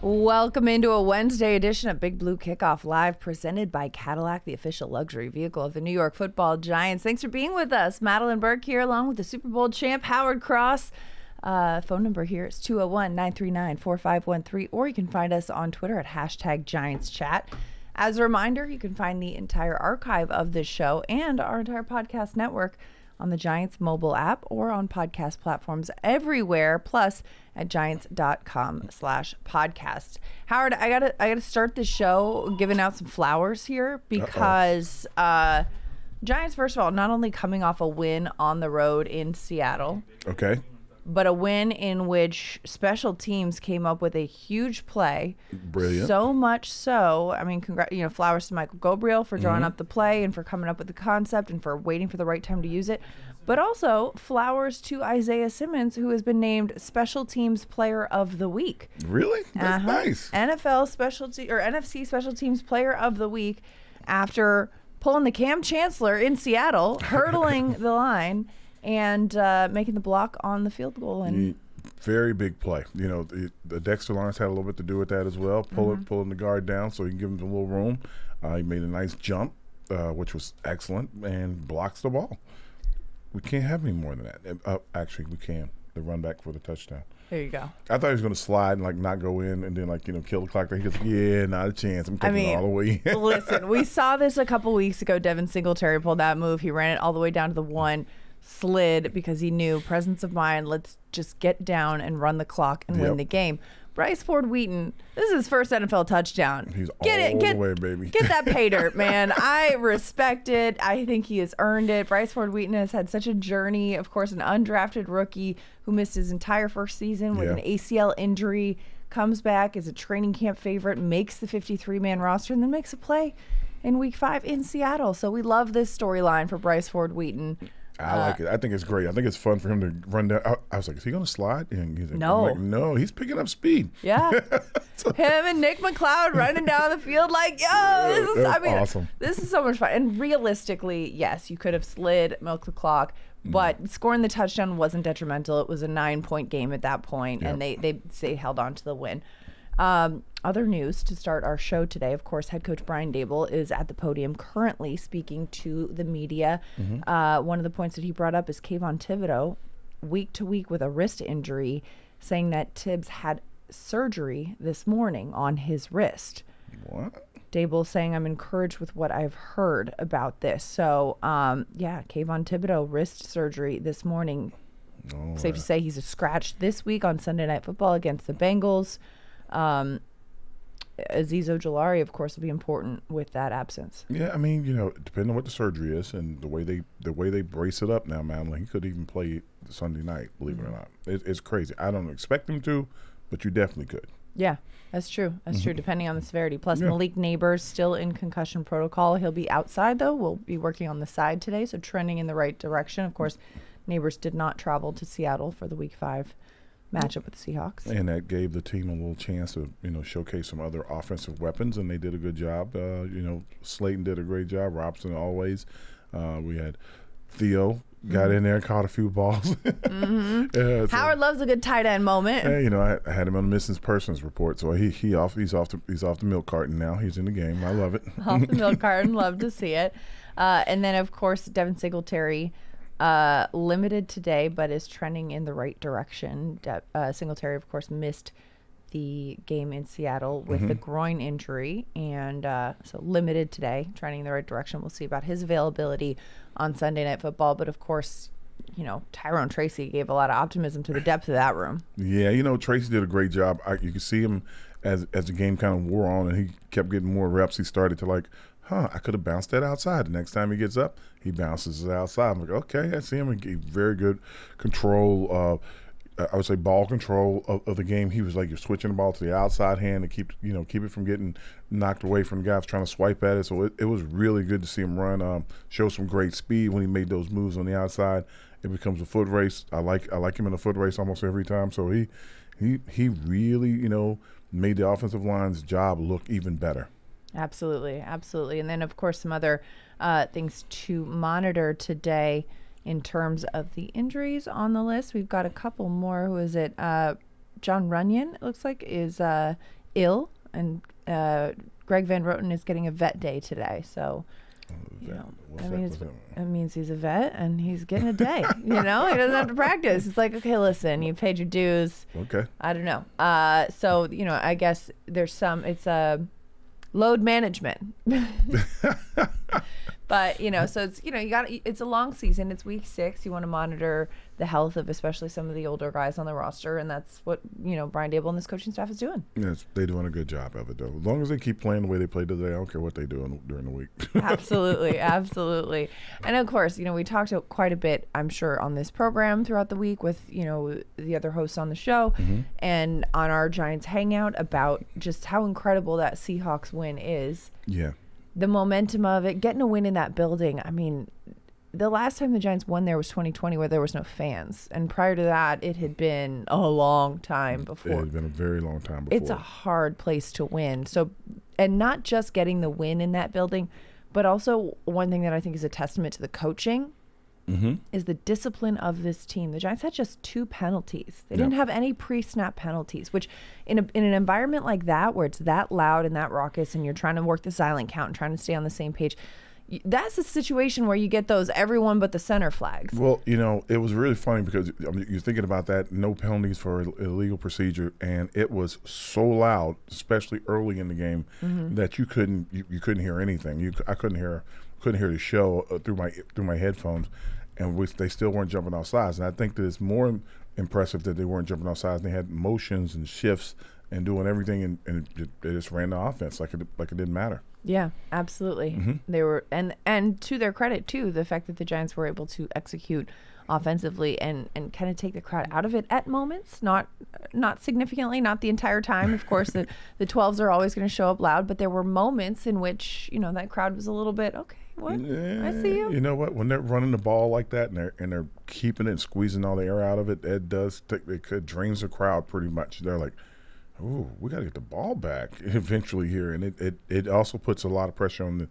Welcome into a Wednesday edition of Big Blue Kickoff Live, presented by Cadillac, the official luxury vehicle of the New York Football Giants. Thanks for being with us. Madelyn Burke here, along with the Super Bowl champ, Howard Cross. Phone number here is 201-939-4513, or you can find us on Twitter at #GiantsChat. As a reminder, you can find the entire archive of this show and our entire podcast network on the Giants mobile app or on podcast platforms everywhere, plus at giants.com/podcast. Howard, I gotta start the show giving out some flowers here because Giants, first of all, not only coming off a win on the road in Seattle, but a win in which special teams came up with a huge play. Brilliant. So much so, I mean, flowers to Michael Gabriel for drawing up the play and for coming up with the concept and for waiting for the right time to use it. But also flowers to Isaiah Simmons, who has been named Special Teams Player of the Week. Really? That's nice. NFC Special Teams Player of the Week after pulling the Cam Chancellor in Seattle, hurdling the line, and making the block on the field goal. And very big play. You know, the Dexter Lawrence had a little bit to do with that as well, pulling the guard down so he can give him a little room. He made a nice jump, which was excellent, and blocks the ball. We can't have any more than that. Actually, we can. The run back for the touchdown. There you go. I thought he was going to slide and not go in and then kill the clock. He goes, yeah, not a chance. I'm taking it all the way in. Listen, we saw this a couple weeks ago. Devin Singletary pulled that move. He ran it all the way down to the one, slid because he knew presence of mind. Let's just get down and run the clock and win the game. Bryce Ford-Wheaton, this is his first NFL touchdown. He's all the way, baby. Get that pay dirt, man. I respect it. I think he has earned it. Bryce Ford-Wheaton has had such a journey. Of course, an undrafted rookie who missed his entire first season with an ACL injury, comes back as a training camp favorite, makes the 53-man roster, and then makes a play in Week 5 in Seattle. So we love this storyline for Bryce Ford-Wheaton. I like it. I think it's great. I think it's fun for him to run down. I was like, is he going to slide? And he's like, no. No, he's picking up speed. Yeah. Him and Nick McLeod running down the field like, this is awesome. This is so much fun. And realistically, yes, you could have slid, milked the clock, but scoring the touchdown wasn't detrimental. It was a 9-point game at that point, and they held on to the win. Other news to start our show today, of course, head coach Brian Daboll is at the podium currently speaking to the media. One of the points that he brought up is Kayvon Thibodeau, week to week with a wrist injury, saying that Tibbs had surgery this morning on his wrist. What? Daboll saying, I'm encouraged with what I've heard about this. So, Kayvon Thibodeau, wrist surgery this morning. Safe to say he's a scratch this week on Sunday Night Football against the Bengals. Azeez Ojulari, of course, will be important with that absence. Yeah, I mean, depending on what the surgery is and the way they brace it up now, Madelyn, he could even play Sunday night, believe it or not. It's crazy. I don't expect him to, but you definitely could. Yeah, that's true. That's true, depending on the severity. Plus, Malik Neighbors still in concussion protocol. He'll be outside, though. We'll be working on the side today, so trending in the right direction. Of course, Neighbors did not travel to Seattle for the Week 5 matchup with the Seahawks. And that gave the team a little chance to, showcase some other offensive weapons, and they did a good job. Slayton did a great job. Robson always. We had Theo got in there and caught a few balls. Howard loves a good tight end moment. I had him on the missing persons report, so he's off the milk carton now. He's in the game. I love it. Off the milk carton, love to see it. And then of course Devin Singletary. Limited today, but is trending in the right direction. Singletary, of course, missed the game in Seattle with the groin injury, and so limited today, trending in the right direction. We'll see about his availability on Sunday Night Football, but of course, Tyrone Tracy gave a lot of optimism to the depth of that room. Yeah, Tracy did a great job. You could see him as the game kind of wore on and he kept getting more reps. He started to I could have bounced that outside. The next time he gets up, he bounces it outside. I'm like, okay, I see him. Very good control. I would say ball control of the game. He was you're switching the ball to the outside hand to keep it from getting knocked away from the guys trying to swipe at it. So it was really good to see him run. Show some great speed when he made those moves on the outside. It becomes a foot race. I like him in a foot race almost every time. So he really made the offensive line's job look even better. Absolutely. And then, of course, some other things to monitor today in terms of the injuries on the list. We've got a couple more. Who is it? John Runyon, it looks like, is ill, and Greg Van Roten is getting a vet day today. So, it means he's a vet and he's getting a day. He doesn't have to practice. It's like, okay, listen, you paid your dues. Okay. I don't know. So I guess it's load management. But so it's it's a long season. It's week 6. You want to monitor the health of especially some of the older guys on the roster, and that's what Brian Daboll and this coaching staff is doing. Yes, they're doing a good job of it though. As long as they keep playing the way they played today, I don't care what they do during the week. Absolutely, absolutely. And of course, we talked quite a bit, I'm sure, on this program throughout the week with the other hosts on the show, and on our Giants Hangout about just how incredible that Seahawks win is. Yeah. The momentum of it, getting a win in that building. I mean, the last time the Giants won there was 2020, where there was no fans. And prior to that, it had been a long time before. It had been a very long time before. It's a hard place to win. So, and not just getting the win in that building, but also one thing that I think is a testament to the coaching is the discipline of this team. The Giants had just 2 penalties. They didn't have any pre-snap penalties, which in an environment like that, where it's that loud and that raucous and you're trying to work the silent count and trying to stay on the same page, that's a situation where you get those everyone but the center flags. Well, it was really funny because you're thinking about that, no penalties for illegal procedure, and it was so loud, especially early in the game, that you couldn't hear anything. I couldn't hear the show through my headphones, and they still weren't jumping off sides. And I think that it's more impressive that they weren't jumping off sides. They had motions and shifts and doing everything, and they just ran the offense like it didn't matter. Yeah, absolutely. They were, and to their credit too, the fact that the Giants were able to execute offensively and kind of take the crowd out of it at moments, not significantly, not the entire time. Of course, the 12s are always going to show up loud, but there were moments in which that crowd was a little bit okay. What? I see you. You know what? When they're running the ball like that and they're keeping it and squeezing all the air out of it, it drains the crowd pretty much. They're like, "Ooh, we got to get the ball back eventually here," and it also puts a lot of pressure on the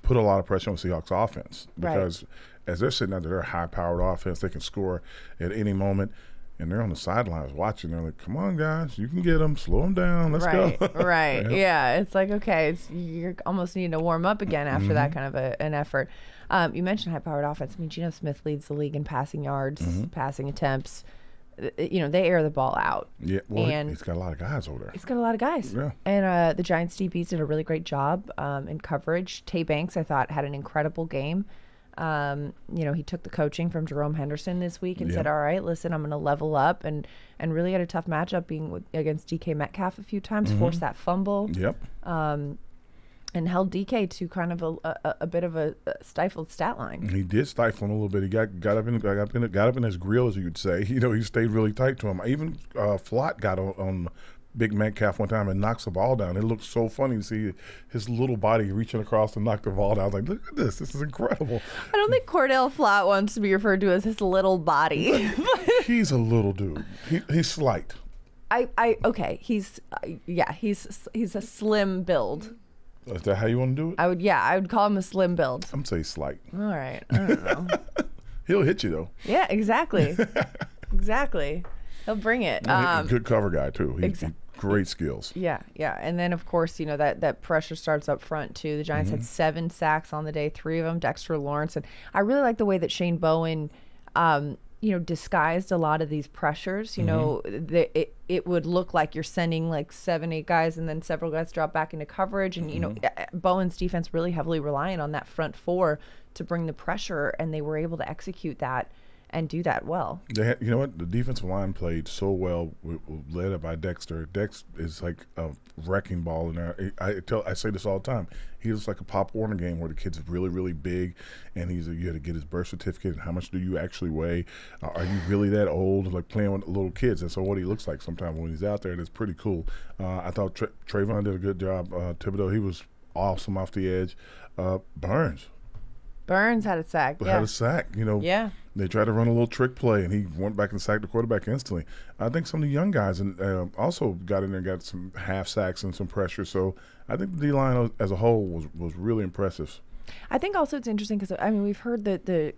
Seahawks offense, because as they're sitting out there, they're a high-powered offense. They can score at any moment, and they're on the sidelines watching. They're like, "Come on, guys, you can get them. Slow them down. Let's go." Right. Yeah. It's like, okay, you're almost needing to warm up again after that kind of an effort. You mentioned high-powered offense. I mean, Geno Smith leads the league in passing yards, passing attempts. They air the ball out. Yeah, well, and he's got a lot of guys over there. He's got a lot of guys. Yeah. And the Giants DBs did a really great job in coverage. Tay Banks, I thought, had an incredible game. He took the coaching from Jerome Henderson this week and said, all right, listen, I'm going to level up, and really had a tough matchup being against DK Metcalf a few times, forced that fumble. Yep. And held DK to kind of a bit of a stifled stat line. He did stifle him a little bit. He got up in his grill, as you would say. He stayed really tight to him. Even Flott got on Big Metcalf one time and knocks the ball down. It looked so funny to see his little body reaching across to knock the ball down. I was like, look at this. This is incredible. I don't think Cordell Flott wants to be referred to as his little body. He's a little dude. He's slight. Okay. He's a slim build. Is that how you want to do it? I would call him a slim build. I'm saying slight. All right. I don't know. He'll hit you though. Yeah, exactly. Exactly. He'll bring it. Good cover guy too. He great skills. Yeah. And then of course, that pressure starts up front too. The Giants had 7 sacks on the day, 3 of them Dexter Lawrence, and I really like the way that Shane Bowen disguised a lot of these pressures. It would look like you're sending like 7-8 guys, and then several guys drop back into coverage, and Bowen's defense really heavily reliant on that front 4 to bring the pressure, and they were able to execute that and do that well. You know what? The defensive line played so well, led up by Dexter. Dex is like a wrecking ball in there. I say this all the time. He was like a Pop Warner game where the kid's really, really big, and you had to get his birth certificate. And how much do you actually weigh? Are you really that old? Like playing with little kids. And so what he looks like sometimes when he's out there, and it's pretty cool. I thought Trayvon did a good job. Thibodeau, he was awesome off the edge. Burns had a sack. Had a sack. Yeah. They tried to run a little trick play, and he went back and sacked the quarterback instantly. I think some of the young guys also got in there and got some half sacks and some pressure. So I think the D-line as a whole was really impressive. I think also it's interesting because, we've heard that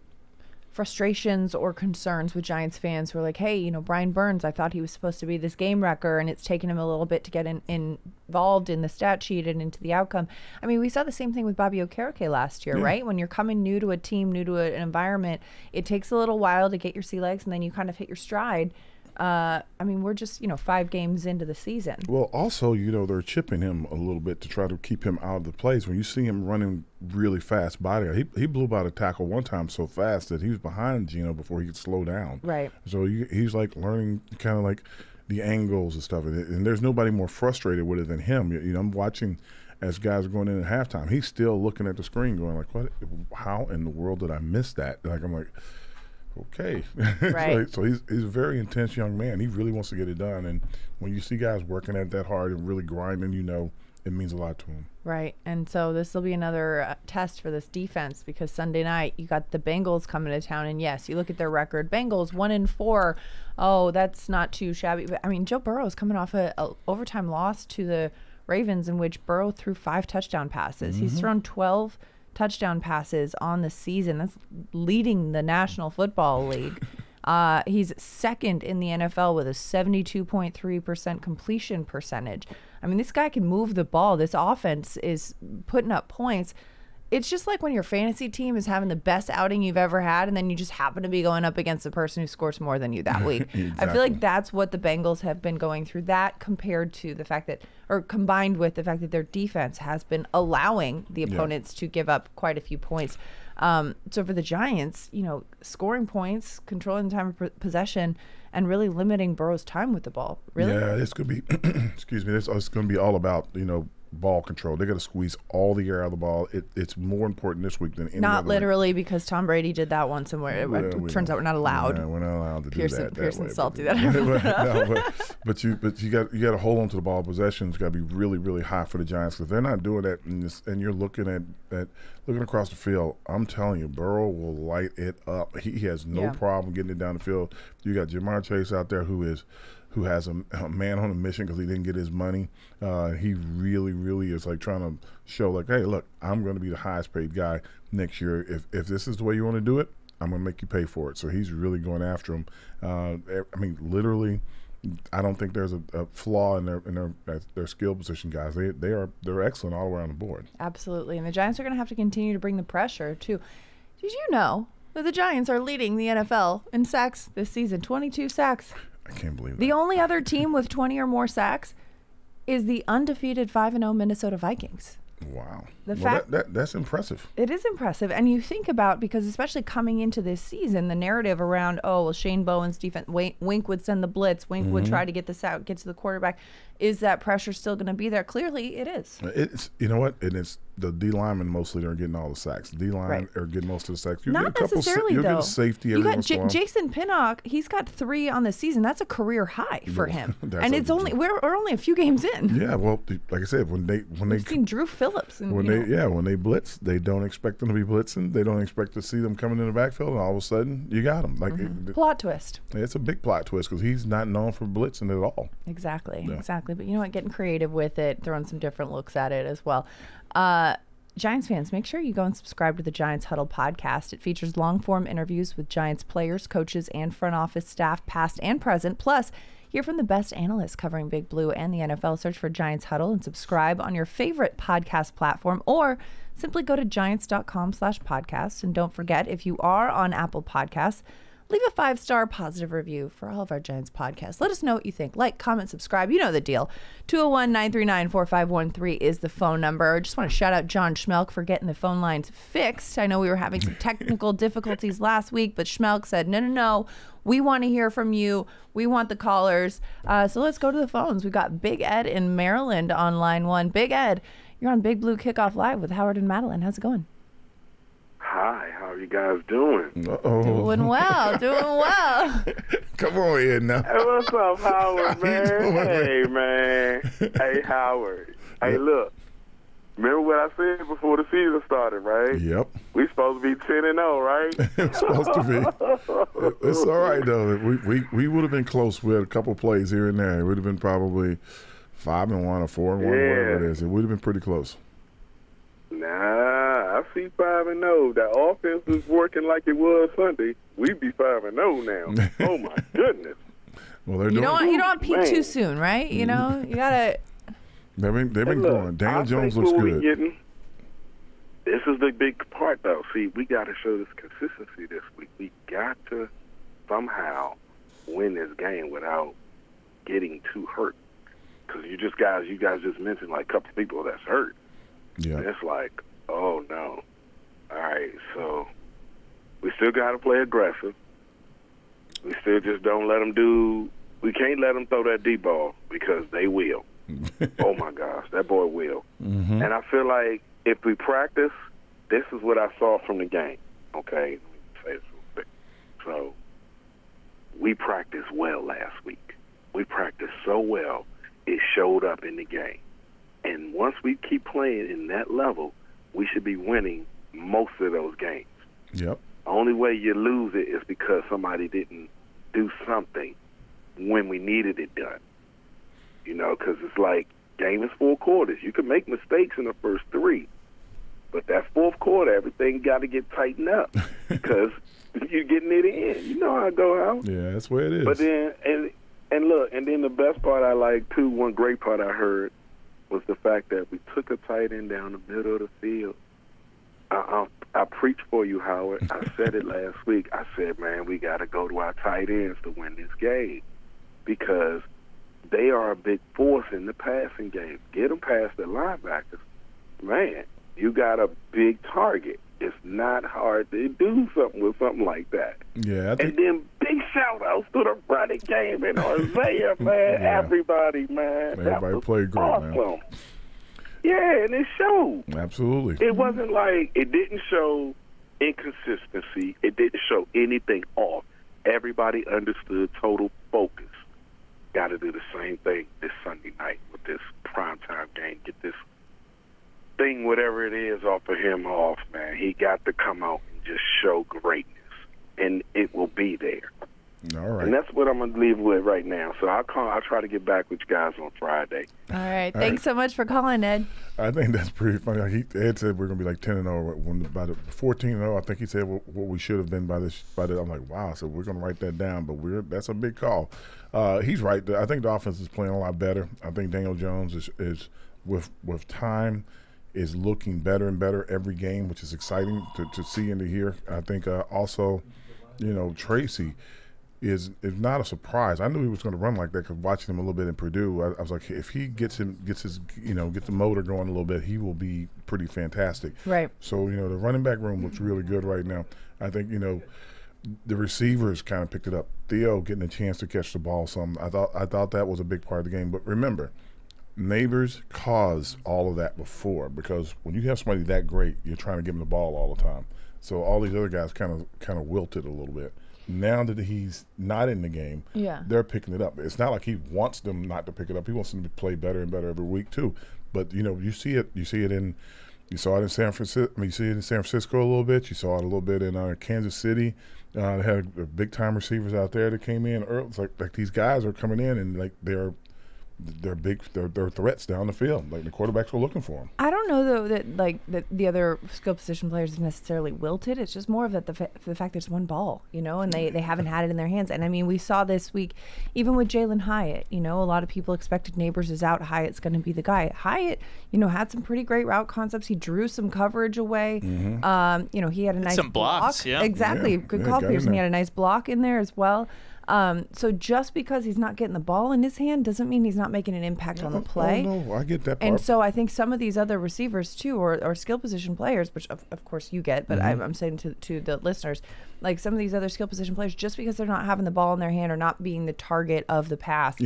frustrations or concerns with Giants fans who are like, hey, Brian Burns, I thought he was supposed to be this game wrecker, and it's taken him a little bit to get involved in the stat sheet and into the outcome. I mean, we saw the same thing with Bobby Okereke last year, right? When you're coming new to a team, new to an environment, it takes a little while to get your sea legs, and then you kind of hit your stride. I mean, we're just, 5 games into the season. Well, also, they're chipping him a little bit to try to keep him out of the plays. When you see him running really fast by there, he blew by the tackle one time so fast that he was behind Geno before he could slow down. Right. So he's like learning kind of like the angles and stuff. And there's nobody more frustrated with it than him. I'm watching as guys are going in at halftime. He's still looking at the screen going like, what? How in the world did I miss that? Like, I'm like, okay. Right. So he's a very intense young man. He really wants to get it done. And when you see guys working at that hard and really grinding, it means a lot to him. Right. And so this will be another test for this defense, because Sunday night you got the Bengals coming to town. And yes, you look at their record, Bengals 1-4. Oh, that's not too shabby. But I mean, Joe Burrow is coming off a overtime loss to the Ravens, in which Burrow threw 5 touchdown passes. He's thrown 12 touchdown passes on the season. That's leading the National Football League. He's second in the NFL with a 72.3% completion percentage. I mean, this guy can move the ball. This offense is putting up points. It's just like when your fantasy team is having the best outing you've ever had, and then you just happen to be going up against the person who scores more than you that week. Exactly. I feel like that's what the Bengals have been going through, that compared to the fact that, or combined with the fact that their defense has been allowing the opponents to give up quite a few points. So for the Giants, scoring points, controlling the time of possession, and really limiting Burrow's time with the ball. Really? Yeah, it's going to be, excuse me, it's going to be all about, ball control. They got to squeeze all the air out of the ball. It's more important this week than any Not other literally week. Because Tom Brady did that once, and it turns out we're not allowed. Yeah, we're not allowed to do that. Pearson Salt do that. But you got to hold on to the ball. Possession's got to be really, really high for the Giants, because they're not doing that. And you're looking at looking across the field. I'm telling you, Burrow will light it up. He has no problem getting it down the field. You got Jamar Chase out there who has a man on a mission because he didn't get his money. He really, really is like trying to show like, hey, look, I'm going to be the highest paid guy next year. If this is the way you want to do it, I'm going to make you pay for it. So he's really going after him. I mean, literally, I don't think there's a flaw in their skill position guys. They're excellent all around the board. Absolutely, and the Giants are going to have to continue to bring the pressure too. Did you know that the Giants are leading the NFL in sacks this season? 22 sacks. I can't believe that. The only other team with 20 or more sacks is the undefeated 5-0 Minnesota Vikings. Wow. That's impressive. It is impressive. And you think about, because especially coming into this season, the narrative around, Shane Bowen's defense, Wink would send the blitz, Wink would try to get this out, get to the quarterback. Is that pressure still going to be there? Clearly it is. It's, you know what? And it's the D linemen mostly are getting all the sacks. The D line are getting most of the sacks. Not necessarily, though. You'll get a safety every once in a while. Jason Pinnock, he's got 3 on the season. That's a career high for him. And it's we're only a few games in. Yeah, well, like I said, when we've seen Drew Phillips. And, when they blitz, they don't expect them to be blitzing. They don't expect to see them coming in the backfield, and all of a sudden, you got them. Plot twist. It's a big plot twist because he's not known for blitzing at all. Exactly. But you know what? Getting creative with it, throwing some different looks at it as well. Giants fans, make sure you go and subscribe to the Giants Huddle podcast. It features long-form interviews with Giants players, coaches, and front office staff, past and present. Plus, hear from the best analysts covering Big Blue and the NFL. Search for Giants Huddle and subscribe on your favorite podcast platform, or simply go to giants.com/podcast. And don't forget, if you are on Apple Podcasts, leave a 5-star positive review for all of our Giants podcasts. Let us know what you think. Like, comment, subscribe. You know the deal. 201-939-4513 is the phone number. I just want to shout out John Schmelk for getting the phone lines fixed. I know we were having some technical difficulties last week, but Schmelk said, no. We want to hear from you. We want the callers. So let's go to the phones. We've got Big Ed in Maryland on line 1. Big Ed, you're on Big Blue Kickoff Live with Howard and Madelyn. How's it going? Hi, how are you guys doing? Doing well. Come on in now. Hey, what's up, Howard, man? Hey, man. Hey, Howard. Hey, look. Remember what I said before the season started, right? Yep. We supposed to be 10-0, right? It's supposed to be. It's all right, though. We would have been close. We had a couple plays here and there. It would have been probably 5-1 or 4-1, whatever it is. It would have been pretty close. Nah, I see 5-0. That offense is working like it was Sunday. We'd be 5-0 now. Oh my goodness. Well, they're you doing. don't want to peak too soon, right? You know, you gotta. They've been going. Daniel Jones looks good. This is the big part, though. See, we got to show this consistency this week. We got to somehow win this game without getting too hurt. Because you guys just mentioned like a couple of people that's hurt. Yeah. And it's like, oh no. All right, so we still got to play aggressive. We still just don't let them do. We can't let them throw that deep ball because they will. Oh my gosh, that boy will. Mm-hmm. And I feel like if we practice, this is what I saw from the game. Okay, let me say this real quick. So we practiced well last week. We practiced so well, it showed up in the game. And once we keep playing in that level, we should be winning most of those games. Yep. The only way you lose it is because somebody didn't do something when we needed it done. You know, because it's like game is 4 quarters. You can make mistakes in the first 3, but that 4th quarter, everything got to get tightened up because you're getting it in. You know how it go out. Yeah, that's where it is. But then, and look, and then the best part I like too. One great part I heard was the fact that we took a tight end down the middle of the field. I preached for you, Howard. I said it last week. I said, man, we got to go to our tight ends to win this game because they are a big force in the passing game. Get them past the linebackers. Man, you got a big target. It's not hard to do something with something like that. Yeah. And then big shout-outs to the running game and Isaiah, man. Yeah. Everybody, man. Everybody played great, awesome. Man. Yeah, and it showed. Absolutely. It wasn't like it didn't show inconsistency. It didn't show anything off. Everybody understood total focus. Got to do the same thing this Sunday night with this primetime game. Get this thing, whatever it is, off of him off, man. He got to come out and just show greatness, and it will be there. All right. And that's what I'm going to leave with right now. So I'll try to get back with you guys on Friday. All right. Thanks so much for calling, Ed. I think that's pretty funny. Ed said we're going to be like 10-0. When by the 14-0, I think he said what we should have been by this. I'm like, wow. So we're going to write that down. But that's a big call. He's right. I think the offense is playing a lot better. I think Daniel Jones is with time is looking better and better every game, which is exciting to see and to hear. I think also, Tracy is not a surprise. I knew he was going to run like that because watching him a little bit in Purdue, I was like, if he gets the motor going a little bit, he will be pretty fantastic. Right. So the running back room looks really good right now. I think the receivers kind of picked it up. Theo getting a chance to catch the ball some. I thought that was a big part of the game. But remember, Neighbors caused all of that before because when you have somebody that great, you're trying to give him the ball all the time. So all these other guys kind of wilted a little bit. Now that he's not in the game, they're picking it up. It's not like he wants them not to pick it up. He wants them to play better and better every week too. But you see it. You saw it in San Francisco. You see it in San Francisco a little bit. You saw it a little bit in Kansas City. They had big time receivers out there that came in early. It's like these guys are coming in and like they're threats down the field. Like the quarterbacks were looking for them. I don't know though that the other skill position players necessarily wilted. It's just more of that the fact there's one ball, and they haven't had it in their hands. And I mean, we saw this week, even with Jalen Hyatt. A lot of people expected Neighbors is out. Hyatt's going to be the guy. Hyatt, had some pretty great route concepts. He drew some coverage away. Mm-hmm. He had a nice some blocks. Yeah, exactly. Yeah, Good call, Pearson. He had a nice block in there as well. So just because he's not getting the ball in his hand doesn't mean he's not making an impact on the play. Oh, no, I get that part. And so I think some of these other receivers too, or skill position players, which of course you get, but I'm saying to the listeners, like some of these other skill position players, just because they're not having the ball in their hand or not being the target of the pass,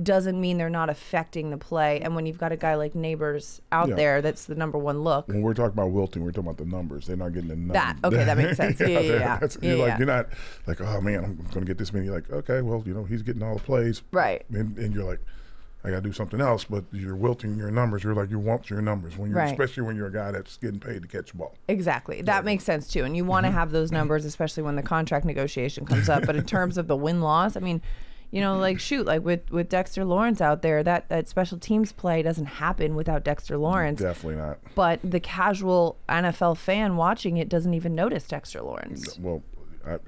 doesn't mean they're not affecting the play. And when you've got a guy like Neighbors out there, that's the number one look. When we're talking about wilting, we're talking about the numbers. They're not getting the numbers. That makes sense. You're not like, oh man, I'm going to get this many. You're like, okay, well, he's getting all the plays. Right. And you're like, I got to do something else, but you're wilting your numbers. You're like, you want your numbers, especially when you're a guy that's getting paid to catch the ball. Exactly. That makes sense, too. And you want to have those numbers, especially when the contract negotiation comes up. But in terms of the win-loss, I mean, like shoot, like with Dexter Lawrence out there, that special teams play doesn't happen without Dexter Lawrence. Definitely not. But the casual NFL fan watching it doesn't even notice Dexter Lawrence. Well, I hope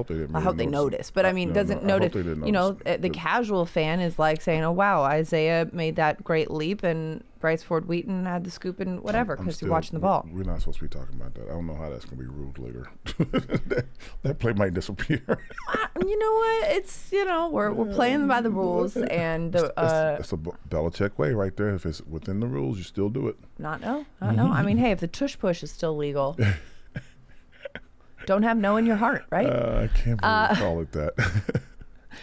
they didn't. I hope they notice, but I mean, doesn't notice. The casual fan is like saying, "Oh wow, Isaiah made that great leap, and Bryce Ford Wheaton had the scoop and whatever," because you're watching the ball. We're not supposed to be talking about that. I don't know how that's going to be ruled later. that play might disappear. You know what? It's we're playing by the rules, and it's a Belichick way right there. If it's within the rules, you still do it. Not no. I mean, hey, if the tush push is still legal. Don't have no in your heart, right? I can't believe you call it that.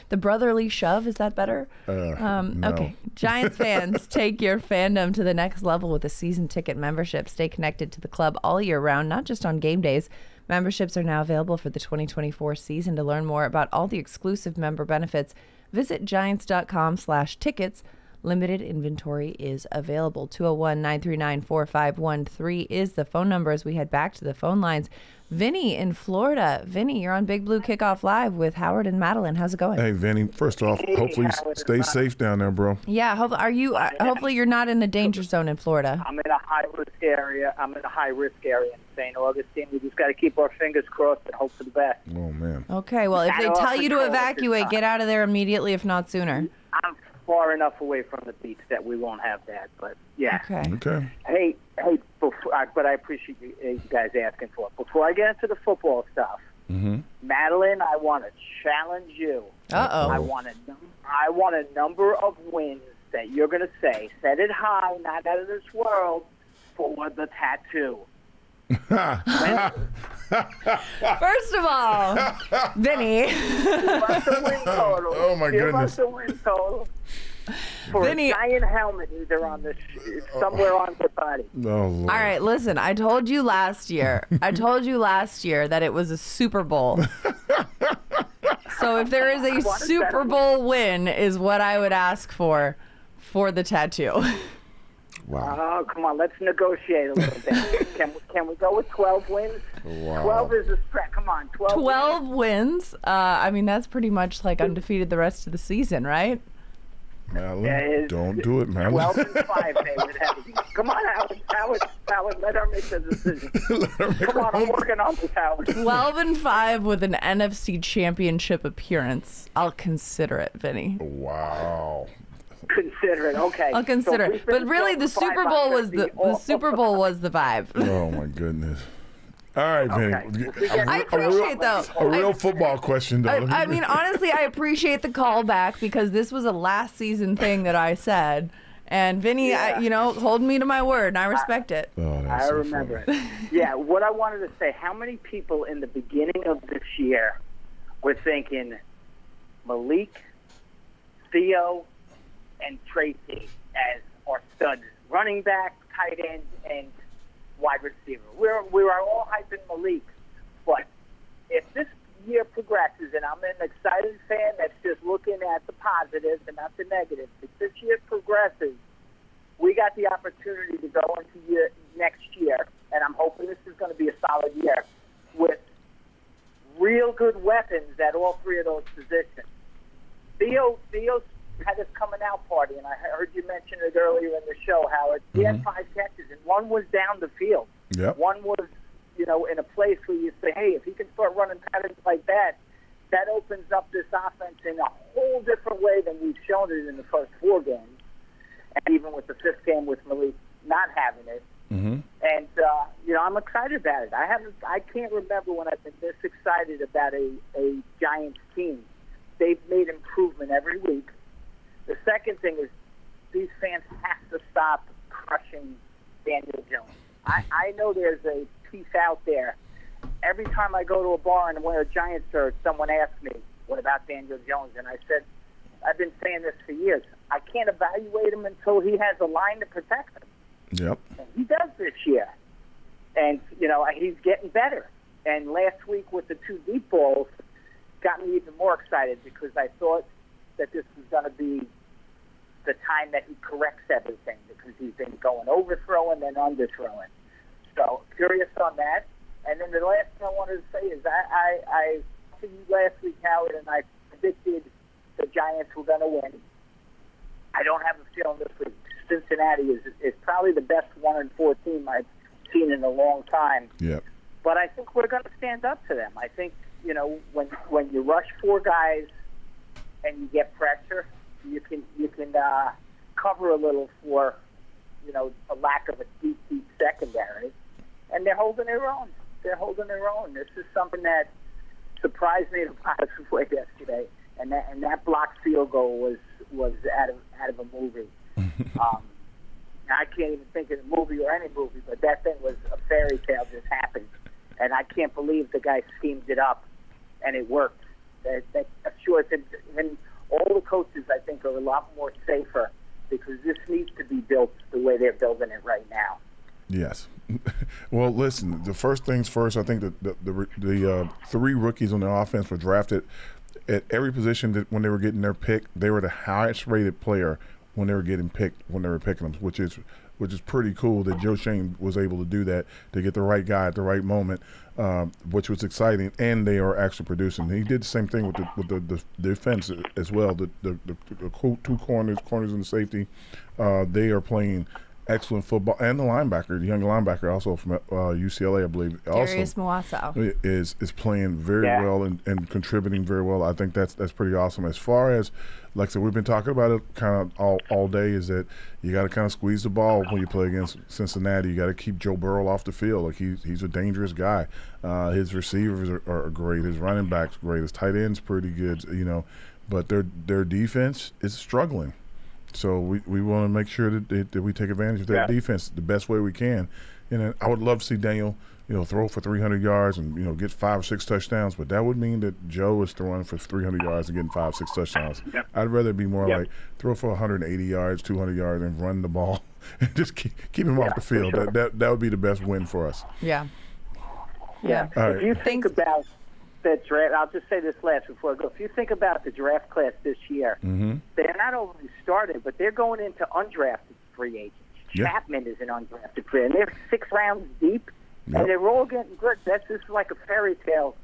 The brotherly shove, is that better? No. Okay. Giants fans, take your fandom to the next level with a season ticket membership. Stay connected to the club all year round, not just on game days. Memberships are now available for the 2024 season. To learn more about all the exclusive member benefits, visit giants.com/tickets. Limited inventory is available. 201-939-4513 is the phone number as we head back to the phone lines. Vinny in Florida. Vinny, you're on Big Blue Kickoff Live with Howard and Madelyn. How's it going? Hey, Vinny. First off, hopefully you stay safe down there, bro. Yeah. Hopefully you're not in the danger zone in Florida. I'm in a high-risk area. In St. Augustine. We just got to keep our fingers crossed and hope for the best. Oh, man. Okay. Well, if they tell you to evacuate, get out of there immediately, if not sooner. I'm far enough away from the beach that we won't have that, but yeah. Okay. Hey, but I appreciate you guys asking for it. Before I get into the football stuff, Madelyn, I want to challenge you. Uh-oh. I want a number of wins that you're going to say. Set it high, not out of this world, for the tattoo. First of all, Vinny. Give us a win total. Oh, my goodness. Give us a win total. For Vinny, a giant helmet either on the somewhere on the body. Oh, Lord. All right, listen, I told you last year that it was a Super Bowl. So if there is a Super Bowl win is what I would ask for the tattoo. Wow. Oh, come on, let's negotiate a little bit. Can we go with 12 wins? Wow. 12 is a stretch. Come on, 12 wins. I mean, that's pretty much like undefeated the rest of the season, right? Madelyn, don't do it, Madelyn. 12 and 5 they would have to be. Come on, Howard, let her make the decision. Come on, I'm working on this, Howard. 12 and 5 with an NFC Championship appearance. I'll consider it, Vinny. Wow. Consider it, okay. I'll consider it. But really, the Super Bowl was the Super Bowl was the vibe. Oh my goodness. All right, Vinny. Okay. I appreciate though. A real football question, though. I mean, honestly, I appreciate the callback because this was a last season thing that I said. And Vinny, hold me to my word, and I respect it. Oh, that's I so remember funny. it. Yeah, what I wanted to say, how many people in the beginning of this year were thinking Malik, Theo, and Tracy as our studs, running back, tight end, and wide receiver. We were all hyping Malik, but if this year progresses, and I'm an excited fan that's just looking at the positives and not the negatives, if this year progresses, we got the opportunity to go into next year, and I'm hoping this is going to be a solid year, with real good weapons at all three of those positions. Theo's had his coming out party, and I heard you mention it earlier in the show, Howard. He had 5 catches, and one was down the field. Yep. One was, in a place where you say, hey, if he can start running patterns like that, that opens up this offense in a whole different way than we've shown it in the first 4 games, and even with the 5th game with Malik not having it. Mm-hmm. And, I'm excited about it. I can't remember when I've been this excited about a Giants team. They've made improvement every week. The second thing is these fans have to stop crushing Daniel Jones. I know there's a piece out there. Every time I go to a bar and wear a Giants shirt, someone asks me, what about Daniel Jones? And I said, I've been saying this for years. I can't evaluate him until he has a line to protect him. Yep. And he does this year. And, he's getting better. And last week with the 2 deep balls got me even more excited because I thought that this was going to be the time that he corrects everything because he's been going overthrowing and underthrowing. So curious on that. And then the last thing I wanted to say is I said you last week, Howard, and I predicted the Giants were going to win. I don't have a feeling this week. Cincinnati is probably the best 1-4 team I've seen in a long time. Yep. But I think we're going to stand up to them. I think, you know, when you rush 4 guys and you get pressure, you can cover a little for, you know, a lack of a deep secondary. And they're holding their own. They're holding their own. This is something that surprised me in a positive way yesterday. And that blocked field goal was out of a movie. I can't even think of the movie or any movie, but that thing was a fairy tale just happened. And I can't believe the guy schemed it up, and it worked. That assures him, and all the coaches, I think, are a lot more safer because this needs to be built the way they're building it right now. Yes. Well, listen, the first things first, I think that the 3 rookies on the offense were drafted at every position that when they were getting their pick, they were the highest rated player when they were getting picked, when they were picking them, which is pretty cool that Joe Schoen was able to do that, to get the right guy at the right moment, which was exciting, and they are actually producing. He did the same thing with the defense as well. The 2 corners and the safety, they are playing excellent football, and the linebacker, the young linebacker, also from UCLA, I believe, Darius Mowasso is playing very well and contributing very well. I think that's pretty awesome. As far as, like I said, we've been talking about it kind of all day, is that you got to kind of squeeze the ball when you play against Cincinnati. You got to keep Joe Burrow off the field. Like he's a dangerous guy. His receivers are great. His running backs great. His tight end's pretty good. You know, but their defense is struggling. So we want to make sure that we take advantage of that defense the best way we can. And I would love to see Daniel, you know, throw for 300 yards and, you know, get 5 or 6 touchdowns. But that would mean that Joe is throwing for 300 yards and getting 5 or 6 touchdowns. I'd rather be more like throw for 180 yards, 200 yards, and run the ball and just keep him off the field. Sure. That would be the best win for us. Yeah. If you think about the draft, I'll just say this last before I go. If you think about the draft class this year, they're not only started, but they're going into undrafted free agents. Chapman is an undrafted free agent. They're 6 rounds deep, and they're all getting good. That's just like a fairy tale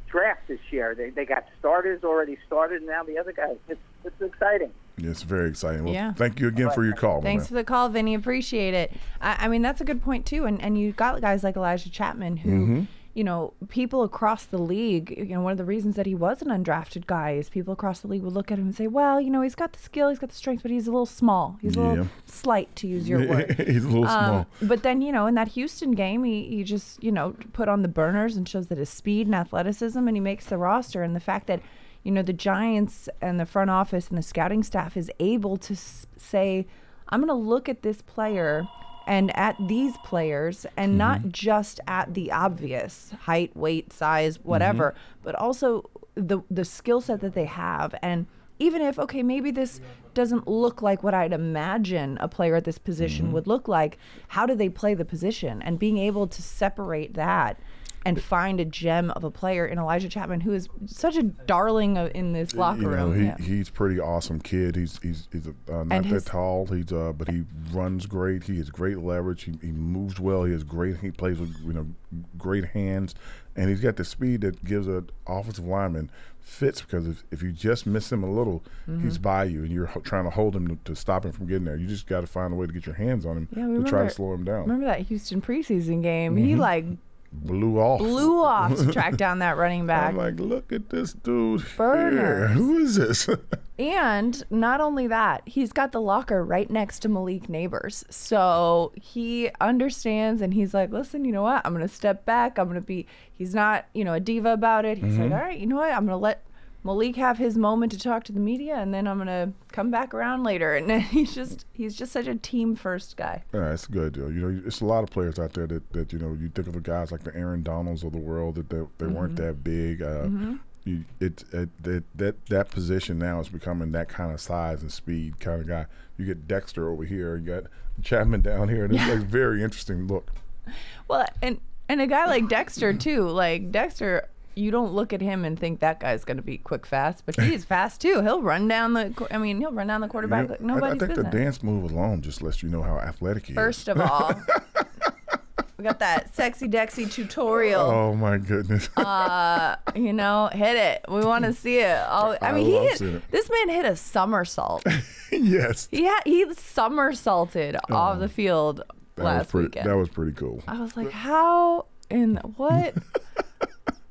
draft this year. They got starters already started, and now the other guys. It's exciting. It's very exciting. Well, thank you again for your call. Thanks for the call, Vinny. Appreciate it. I mean, that's a good point, too. And you got guys like Elijah Chapman who you know, people across the league, you know, one of the reasons that he was an undrafted guy is people across the league would look at him and say, well, you know, he's got the skill, he's got the strength, but he's a little small. He's a little slight, to use your word. He's a little small. But then, you know, in that Houston game, he just, you know, put on the burners and shows that his speed and athleticism, and he makes the roster. And the fact that, you know, the Giants and the front office and the scouting staff is able to say, I'm going to look at this player and at these players, and not just at the obvious height, weight, size, whatever, but also the skill set that they have. And even if, okay, maybe this doesn't look like what I'd imagine a player at this position would look like, how do they play the position? And being able to separate that and find a gem of a player in Elijah Chapman, who is such a darling in this locker room. He's pretty awesome kid. He's not that tall. But he runs great. He has great leverage. He moves well. He plays with, you know, great hands, and he's got the speed that gives an offensive lineman fits, because if you just miss him a little, he's by you, and you're trying to hold him to stop him from getting there. You just got to find a way to get your hands on him to try to slow him down. Remember that Houston preseason game? He blew off to track down that running back. I'm like, look at this dude. Burners. Who is this? And not only that, he's got the locker right next to Malik Neighbors. So he understands, and he's like, listen, you know what? I'm going to step back. He's not, you know, a diva about it. He's like, all right, you know what? I'm going to let Malik have his moment to talk to the media, and then I'm going to come back around later. And he's just such a team first guy. Yeah, it's good. You know, it's a lot of players out there that you know, you think of the guys like the Aaron Donalds of the world, that they weren't that big. That position now is becoming that kind of size and speed kind of guy. You get Dexter over here, you got Chapman down here, and it's like very interesting look. Well, and a guy like Dexter too. Like Dexter, you don't look at him and think that guy's going to be quick, fast, but he's fast too. He'll run down the quarterback like nobody's business. I think the dance move alone just lets you know how athletic he is. First of all, We got that sexy Dexy tutorial. Oh my goodness. You know, hit it. We want to see it. I mean, this man hit a somersault. Yes. He somersaulted off the field last weekend. That was pretty cool. I was like, how in what?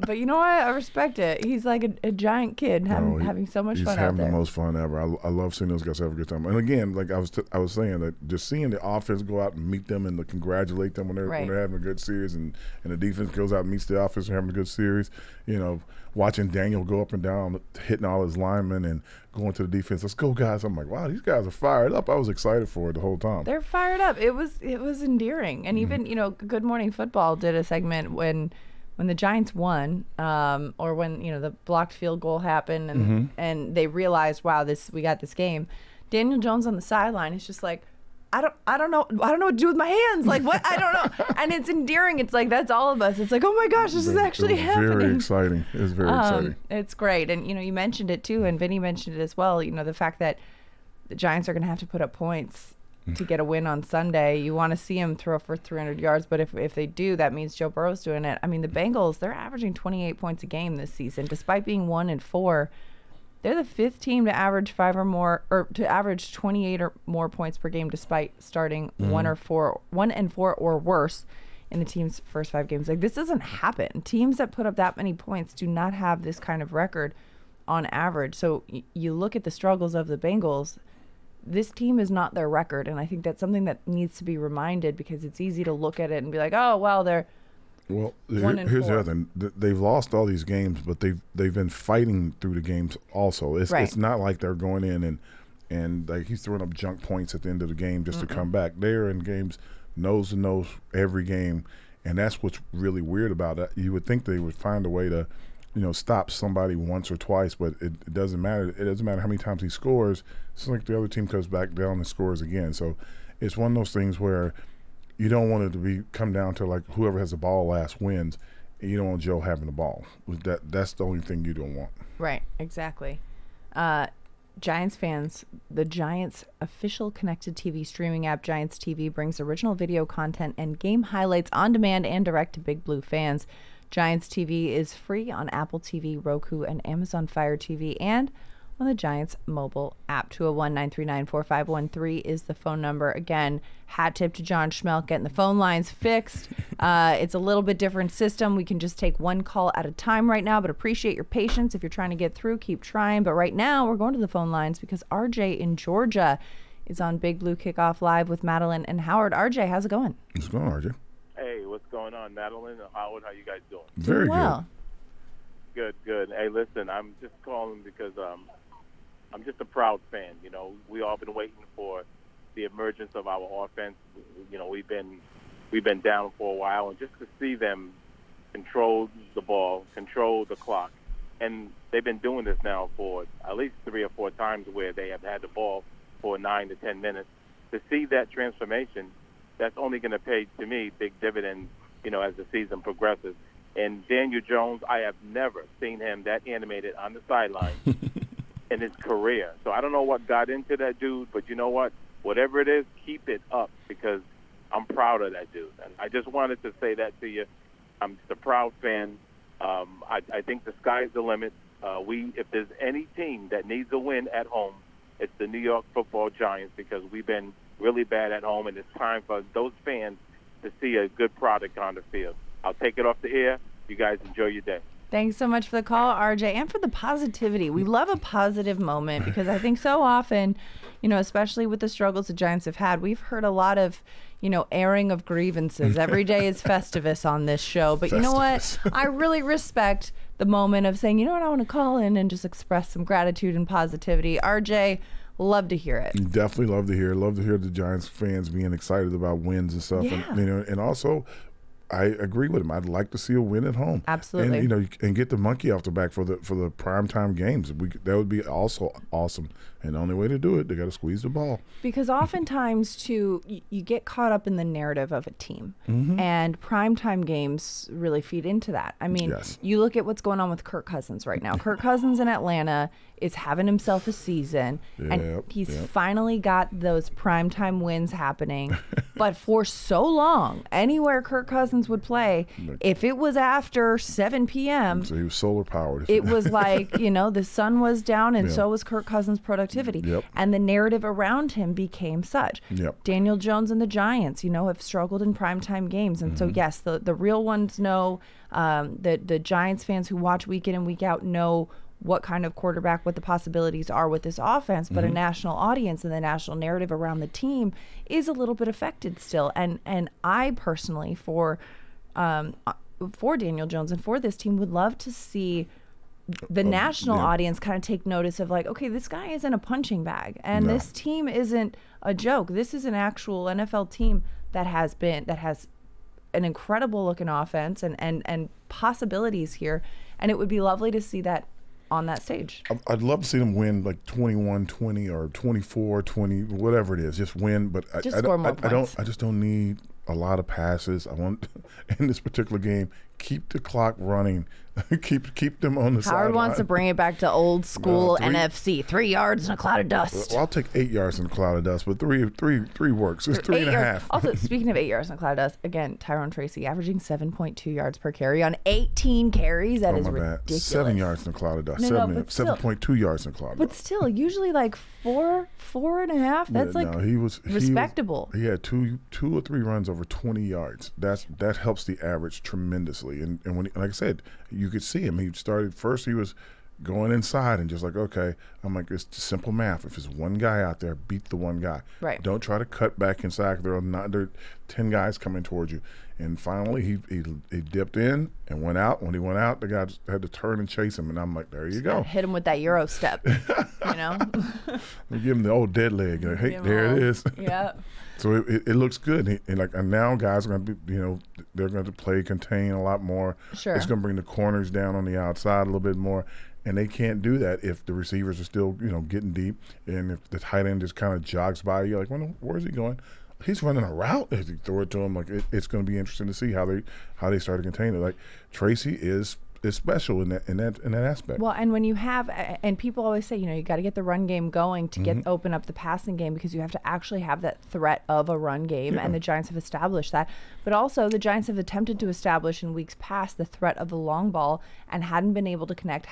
But you know what? I respect it. He's like a giant kid having so much fun out there. He's having the most fun ever. I love seeing those guys have a good time. And again, like I was saying, that just seeing the offense go out and meet them and to congratulate them when they're having a good series, and the defense goes out and meets the offense and having a good series. You know, watching Daniel go up and down, hitting all his linemen and going to the defense. Let's go, guys. I'm like, wow, these guys are fired up. I was excited for it the whole time. They're fired up. It was endearing. And even, you know, Good Morning Football did a segment when the Giants won, or when, you know, the blocked field goal happened and they realized, wow, we got this game. Daniel Jones on the sideline is just like, I don't know what to do with my hands. Like, what? I don't know. And it's endearing. It's like, that's all of us. It's like, oh my gosh, this is actually happening. Very exciting. It's very exciting. It's great. And, you know, you mentioned it too, and Vinny mentioned it as well. You know, the fact that the Giants are going to have to put up points to get a win on Sunday. You want to see him throw for 300 yards, but if they do, that means Joe Burrow's doing it. I mean, the Bengals, they're averaging 28 points a game this season, despite being 1-4. They're the 5th team to average 5 or more, or to average 28 or more points per game, despite starting 1-4 or worse in the team's first 5 games. Like, this doesn't happen. Teams that put up that many points do not have this kind of record on average. So you look at the struggles of the Bengals. This team is not their record, and I think that's something that needs to be reminded, because it's easy to look at it and be like, oh, well, they're 1-4. Here's the other thing. They've lost all these games, but they've been fighting through the games also. It's not like they're going in and like he's throwing up junk points at the end of the game just to come back. They're in games nose to nose every game, and that's what's really weird about it. You would think they would find a way to, you know, stop somebody once or twice, but it doesn't matter. It doesn't matter how many times he scores. It's like the other team comes back down and scores again. So it's one of those things where you don't want it to come down to like whoever has the ball last wins, and you don't want Joe having the ball. That's the only thing you don't want. Right, exactly. Giants fans, the Giants official connected TV streaming app Giants TV brings original video content and game highlights on demand and direct to Big Blue fans. Giants TV is free on Apple TV, Roku, and Amazon Fire TV, and on the Giants mobile app. 201-939-4513 is the phone number. Again, hat tip to John Schmelk getting the phone lines fixed. It's a little bit different system. We can just take one call at a time right now, but appreciate your patience. If you're trying to get through, keep trying. But right now, we're going to the phone lines because RJ in Georgia is on Big Blue Kickoff Live with Madelyn and Howard. RJ, how's it going? What's going on, RJ? Hey, what's going on, Madelyn and Howard? How you guys doing? Very well. Good. Hey, listen, I'm just calling because I'm just a proud fan. You know, we all been waiting for the emergence of our offense. You know, we've been down for a while, and just to see them control the ball, control the clock, and they've been doing this now for at least 3 or 4 times where they have had the ball for 9 to 10 minutes. To see that transformation, that's only going to pay, to me, big dividends, you know, as the season progresses. And Daniel Jones, I have never seen him that animated on the sideline in his career. So I don't know what got into that dude, but you know what? Whatever it is, keep it up, because I'm proud of that dude. And I just wanted to say that to you. I'm just a proud fan. I think the sky's the limit. If there's any team that needs a win at home, it's the New York Football Giants, because we've been really bad at home, and it's time for those fans to see a good product on the field. I'll take it off the air. You guys enjoy your day. Thanks so much for the call, RJ, and for the positivity. We love a positive moment, because I think so often, you know, especially with the struggles the Giants have had, we've heard a lot of, you know, airing of grievances. Every day is Festivus on this show. But you know what? I really respect the moment of saying, you know what, I want to call in and just express some gratitude and positivity. RJ, love to hear it. Definitely love to hear it. Love to hear the Giants fans being excited about wins and stuff. Yeah. And, you know, and also, I agree with him. I'd like to see a win at home. Absolutely. And, you know, and get the monkey off the back for the primetime games. That would be also awesome And the only way to do it, they got to squeeze the ball. Because oftentimes, too, you get caught up in the narrative of a team. And primetime games really feed into that. I mean, you look at what's going on with Kirk Cousins right now. Kirk Cousins in Atlanta is having himself a season. And he's finally got those primetime wins happening. But for so long, anywhere Kirk Cousins would play, if it was after 7 p.m., so he was solar powered. It was like, the sun was down and so was Kirk Cousins' productivity. And the narrative around him became such. Daniel Jones and the Giants, have struggled in primetime games. And so, yes, the real ones know, the Giants fans who watch week in and week out know what kind of quarterback, what the possibilities are with this offense, but a national audience and the national narrative around the team is a little bit affected still. And I personally, for Daniel Jones and for this team, would love to see the national audience kind of take notice of like, okay, this guy isn't a punching bag, and this team isn't a joke. This is an actual NFL team that has an incredible looking offense and possibilities here, and it would be lovely to see that on that stage. I'd love to see them win like 21-20 or 24-20, whatever it is. Just win, but I just don't need a lot of passes. I want, in this particular game, keep the clock running. keep them on the side. Howard wants to bring it back to old school NFC. 3 yards in a cloud of dust. Well, I'll take 8 yards in a cloud of dust, but three works. It's 3.5. Also, speaking of 8 yards in a cloud of dust, again, Tyrone Tracy averaging 7.2 yards per carry on 18 carries. That is ridiculous. 7 yards in a cloud of dust. 7.2 yards in a cloud of dust. But still, usually like 4.5. That's respectable. He had two or three runs over 20 yards. That helps the average tremendously. And when like I said, you could see him. He started first. He was going inside and just like, okay, I'm like, it's simple math. If there's one guy out there, beat the one guy. Right. Don't try to cut back inside. There are 10 guys coming towards you. And finally, he dipped in and went out. When he went out, the guy just had to turn and chase him. And I'm like, there you go. Hit him with that Euro step. We give him the old dead leg. Like, hey, there it is. Yeah. So it looks good. And now guys are going to be, they're going to play contain a lot more. Sure. It's going to bring the corners down on the outside a little bit more. And they can't do that if the receivers are still, getting deep. And if the tight end just kind of jogs by, you're like, well, where's he going? He's running a route as he throw it to him. Like it's going to be interesting to see how they start to contain it. Like Tracy is special in that aspect. Well, and when you have, and people always say, you got to get the run game going to open up the passing game, because you have to actually have that threat of a run game, and the Giants have established that. But also, the Giants have attempted to establish in weeks past the threat of the long ball and hadn't been able to connect.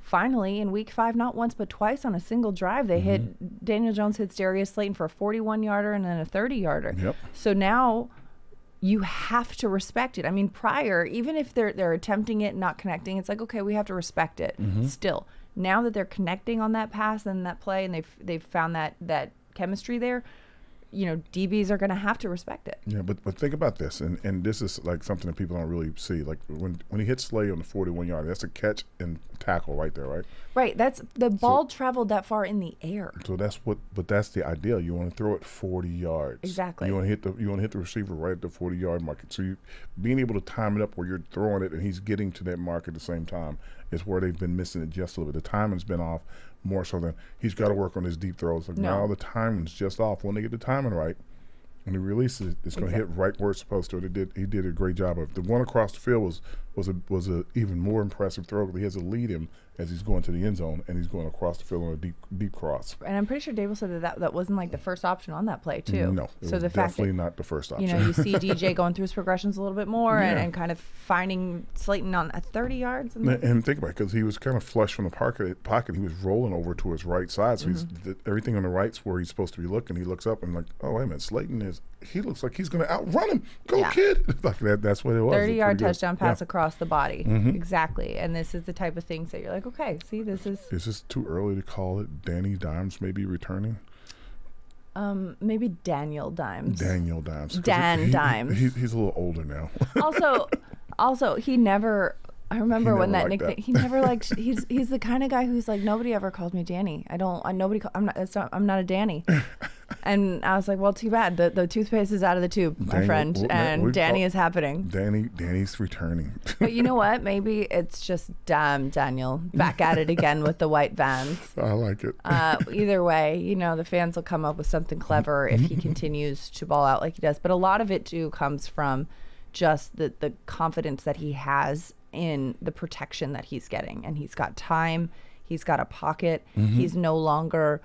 Finally, in week 5, not once but twice on a single drive, they hit. Daniel Jones hits Darius Slayton for a 41-yarder and then a 30-yarder. Yep. So now you have to respect it. I mean, prior, even if they're attempting it and not connecting, it's like, okay, we have to respect it. Still, now that they're connecting on that pass and that play, and they've found that chemistry there, DBs are going to have to respect it. Yeah, but think about this, and this is like something that people don't really see. Like when he hits Slay on the 41-yard, that's a catch and tackle right there, right? Right. That's the ball traveled that far in the air. So that's the ideal. You want to throw it 40 yards. Exactly. You want to hit the receiver right at the 40-yard mark. So being able to time it up where you're throwing it and he's getting to that mark at the same time is where they've been missing it just a little bit. The timing's been off. More so than he's got to work on his deep throws. Like now the timing's just off. When they get the timing right and he releases it, it's going to hit right where it's supposed to. He did a great job of it. The one across the field was a even more impressive throw. He has to lead him as he's going to the end zone, and he's going across the field on a deep cross. And I'm pretty sure Dable said that wasn't like the first option on that play too. No, it was definitely not the first option. You see DJ going through his progressions a little bit more and kind of finding Slayton on 30 yards. And think about it, because he was kind of flush from the pocket. He was rolling over to his right side, so everything on the right's where he's supposed to be looking. He looks up and like, oh wait a minute, he looks like he's going to outrun him. Go kid! Like that's what it was. 30-yard touchdown pass across the body. Exactly. And this is the type of things that you're like, okay, see, this is. Is this too early to call it Danny Dimes maybe returning? Maybe Daniel Dimes. Daniel Dimes. Dimes. He's a little older now. also, he never. I remember when that nickname. That. He never liked. He's the kind of guy who's like, nobody ever called me Danny. I'm not a Danny. And I was like, well, too bad. The toothpaste is out of the tube, my friend. And Danny is happening. Danny's returning. But you know what? Maybe it's just Daniel back at it again with the white Vans. I like it. Either way, you know, the fans will come up with something clever if he continues to ball out like he does. But a lot of it, too, comes from just the confidence that he has in the protection that he's getting. And he's got time. He's got a pocket. He's no longer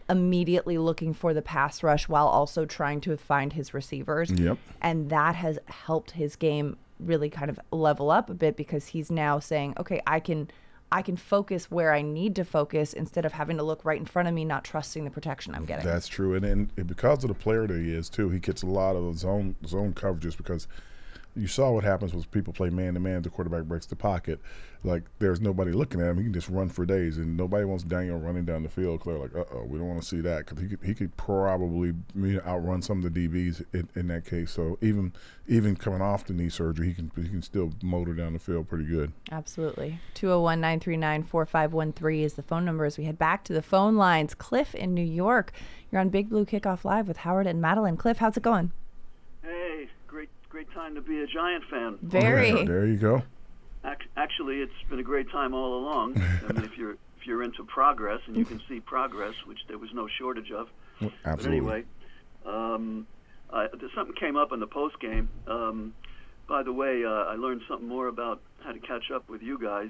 immediately looking for the pass rush while also trying to find his receivers. Yep. And that has helped his game really kind of level up a bit, because he's now saying, okay, I can focus where I need to focus instead of having to look right in front of me, not trusting the protection I'm getting. That's true. And because of the player that he is, too, he gets a lot of zone coverages, because you saw what happens when people play man-to-man. The quarterback breaks the pocket. Like, there's nobody looking at him. He can just run for days, and nobody wants Daniel running down the field. Clear, like, we don't want to see that, because he could probably outrun some of the DBs in that case. So even coming off the knee surgery, he can still motor down the field pretty good. Absolutely. 201-939-4513 is the phone number as we head back to the phone lines. Cliff in New York. You're on Big Blue Kickoff Live with Howard and Madelyn. Cliff, how's it going? Hey, great time to be a Giant fan. Very. Yeah, there you go. Actually, it's been a great time all along. I mean, if you're into progress, and you can see progress, which there was no shortage of. Absolutely. But anyway, something came up in the post game. By the way, I learned something more about how to catch up with you guys.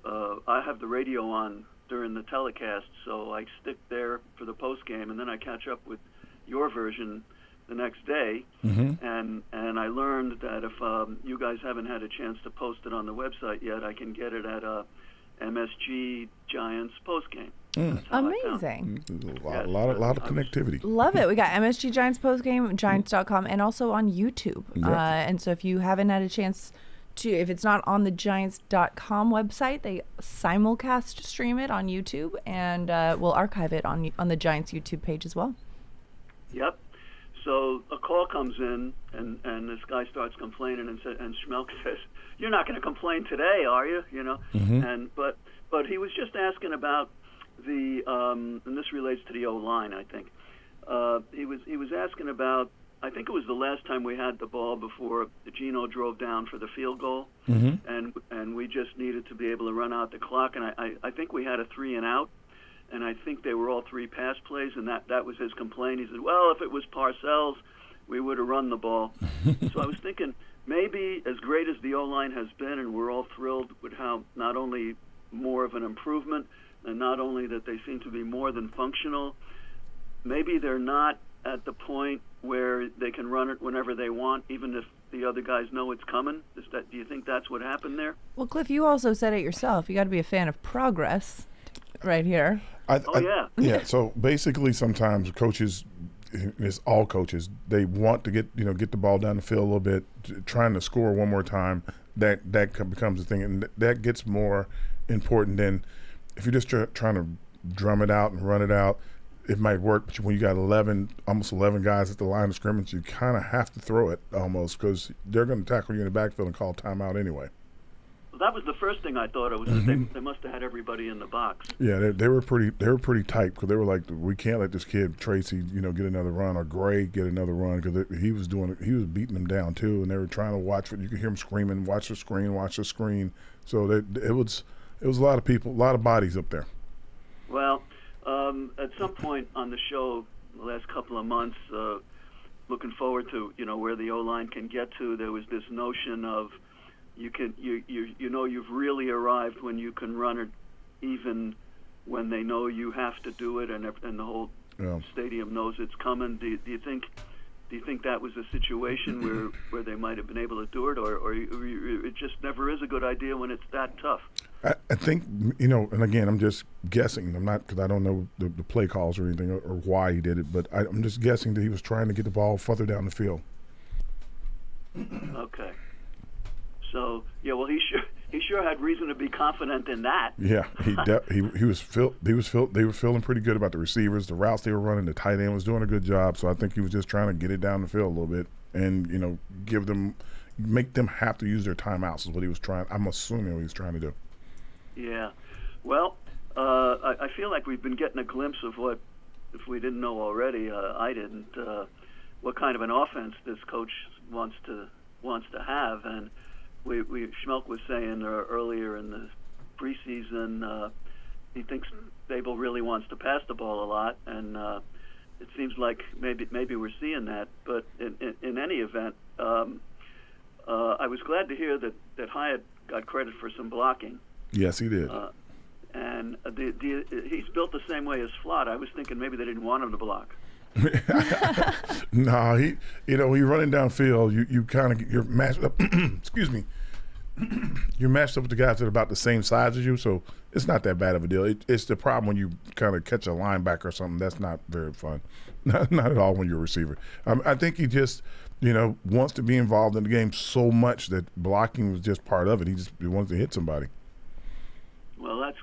I have the radio on during the telecast, so I stick there for the post game, and then I catch up with your version the next day. And I learned that if you guys haven't had a chance to post it on the website yet, I can get it at MSG Giants postgame. Amazing. A lot of connectivity. Love it. We got MSG Giants postgame, Giants.com, and also on YouTube. Yep. And so if you haven't had a chance to, if it's not on the Giants.com website, they simulcast stream it on YouTube, and we'll archive it on the Giants YouTube page as well. Yep. So a call comes in, and this guy starts complaining, and Schmelk says, "You're not going to complain today, are you?" You know, and but he was just asking about the and this relates to the O-line, I think. He was asking about, I think it was the last time we had the ball before Gino drove down for the field goal, and we just needed to be able to run out the clock, and I think we had a 3-and-out. And I think they were all 3 pass plays, and that was his complaint. He said, well, if it was Parcells, we would have run the ball. So I was thinking, maybe as great as the O-line has been, and we're all thrilled with how not only more of an improvement, and not only that they seem to be more than functional, maybe they're not at the point where they can run it whenever they want, even if the other guys know it's coming. Do you think that's what happened there? Well, Cliff, you also said it yourself. You got to be a fan of progress right here. Yeah. So basically, sometimes coaches, it's all coaches, they want to get the ball down the field a little bit, trying to score one more time. That becomes a thing, and that gets more important than if you're just trying to drum it out and run it out. It might work, but when you got almost 11 guys at the line of scrimmage, you kind of have to throw it almost, because they're going to tackle you in the backfield and call timeout anyway. That was the first thing I thought. It was they must have had everybody in the box. Yeah, they were pretty tight, because they were like, we can't let this kid Tracy, get another run, or Gray get another run, because he was beating them down too, and they were trying to watch it. You could hear him screaming, watch the screen. So it was a lot of people, a lot of bodies up there. Well, at some point on the show, the last couple of months, looking forward to where the O-line can get to, there was this notion of you've really arrived when you can run it, even when they know you have to do it, and the whole stadium knows it's coming. Do you think that was a situation where they might have been able to do it, or it just never is a good idea when it's that tough? I think, and again, I'm just guessing. I'm not, because I don't know the play calls or anything, or why he did it, but I'm just guessing that he was trying to get the ball further down the field. Okay. So yeah, well, he sure had reason to be confident in that. Yeah, he was they were feeling pretty good about the receivers, the routes they were running. The tight end was doing a good job. So I think he was just trying to get it down the field a little bit, and make them have to use their timeouts is what he was trying. I'm assuming what he was trying to do. Yeah, well, I feel like we've been getting a glimpse of what if we didn't know already, I didn't, what kind of an offense this coach wants to have. And Schmelk was saying earlier in the preseason, he thinks Dable really wants to pass the ball a lot, and it seems like maybe we're seeing that. But in any event, I was glad to hear that Hyatt got credit for some blocking. Yes, he did. And he's built the same way as Flott. I was thinking maybe they didn't want him to block. No, he running downfield. You're matched up. Excuse me. You're matched up with the guys that are about the same size as you, so it's not that bad of a deal. It's the problem when you kind of catch a linebacker or something. That's not very fun. Not at all when you're a receiver. I think he just, wants to be involved in the game so much that blocking was just part of it. He wanted to hit somebody. Well,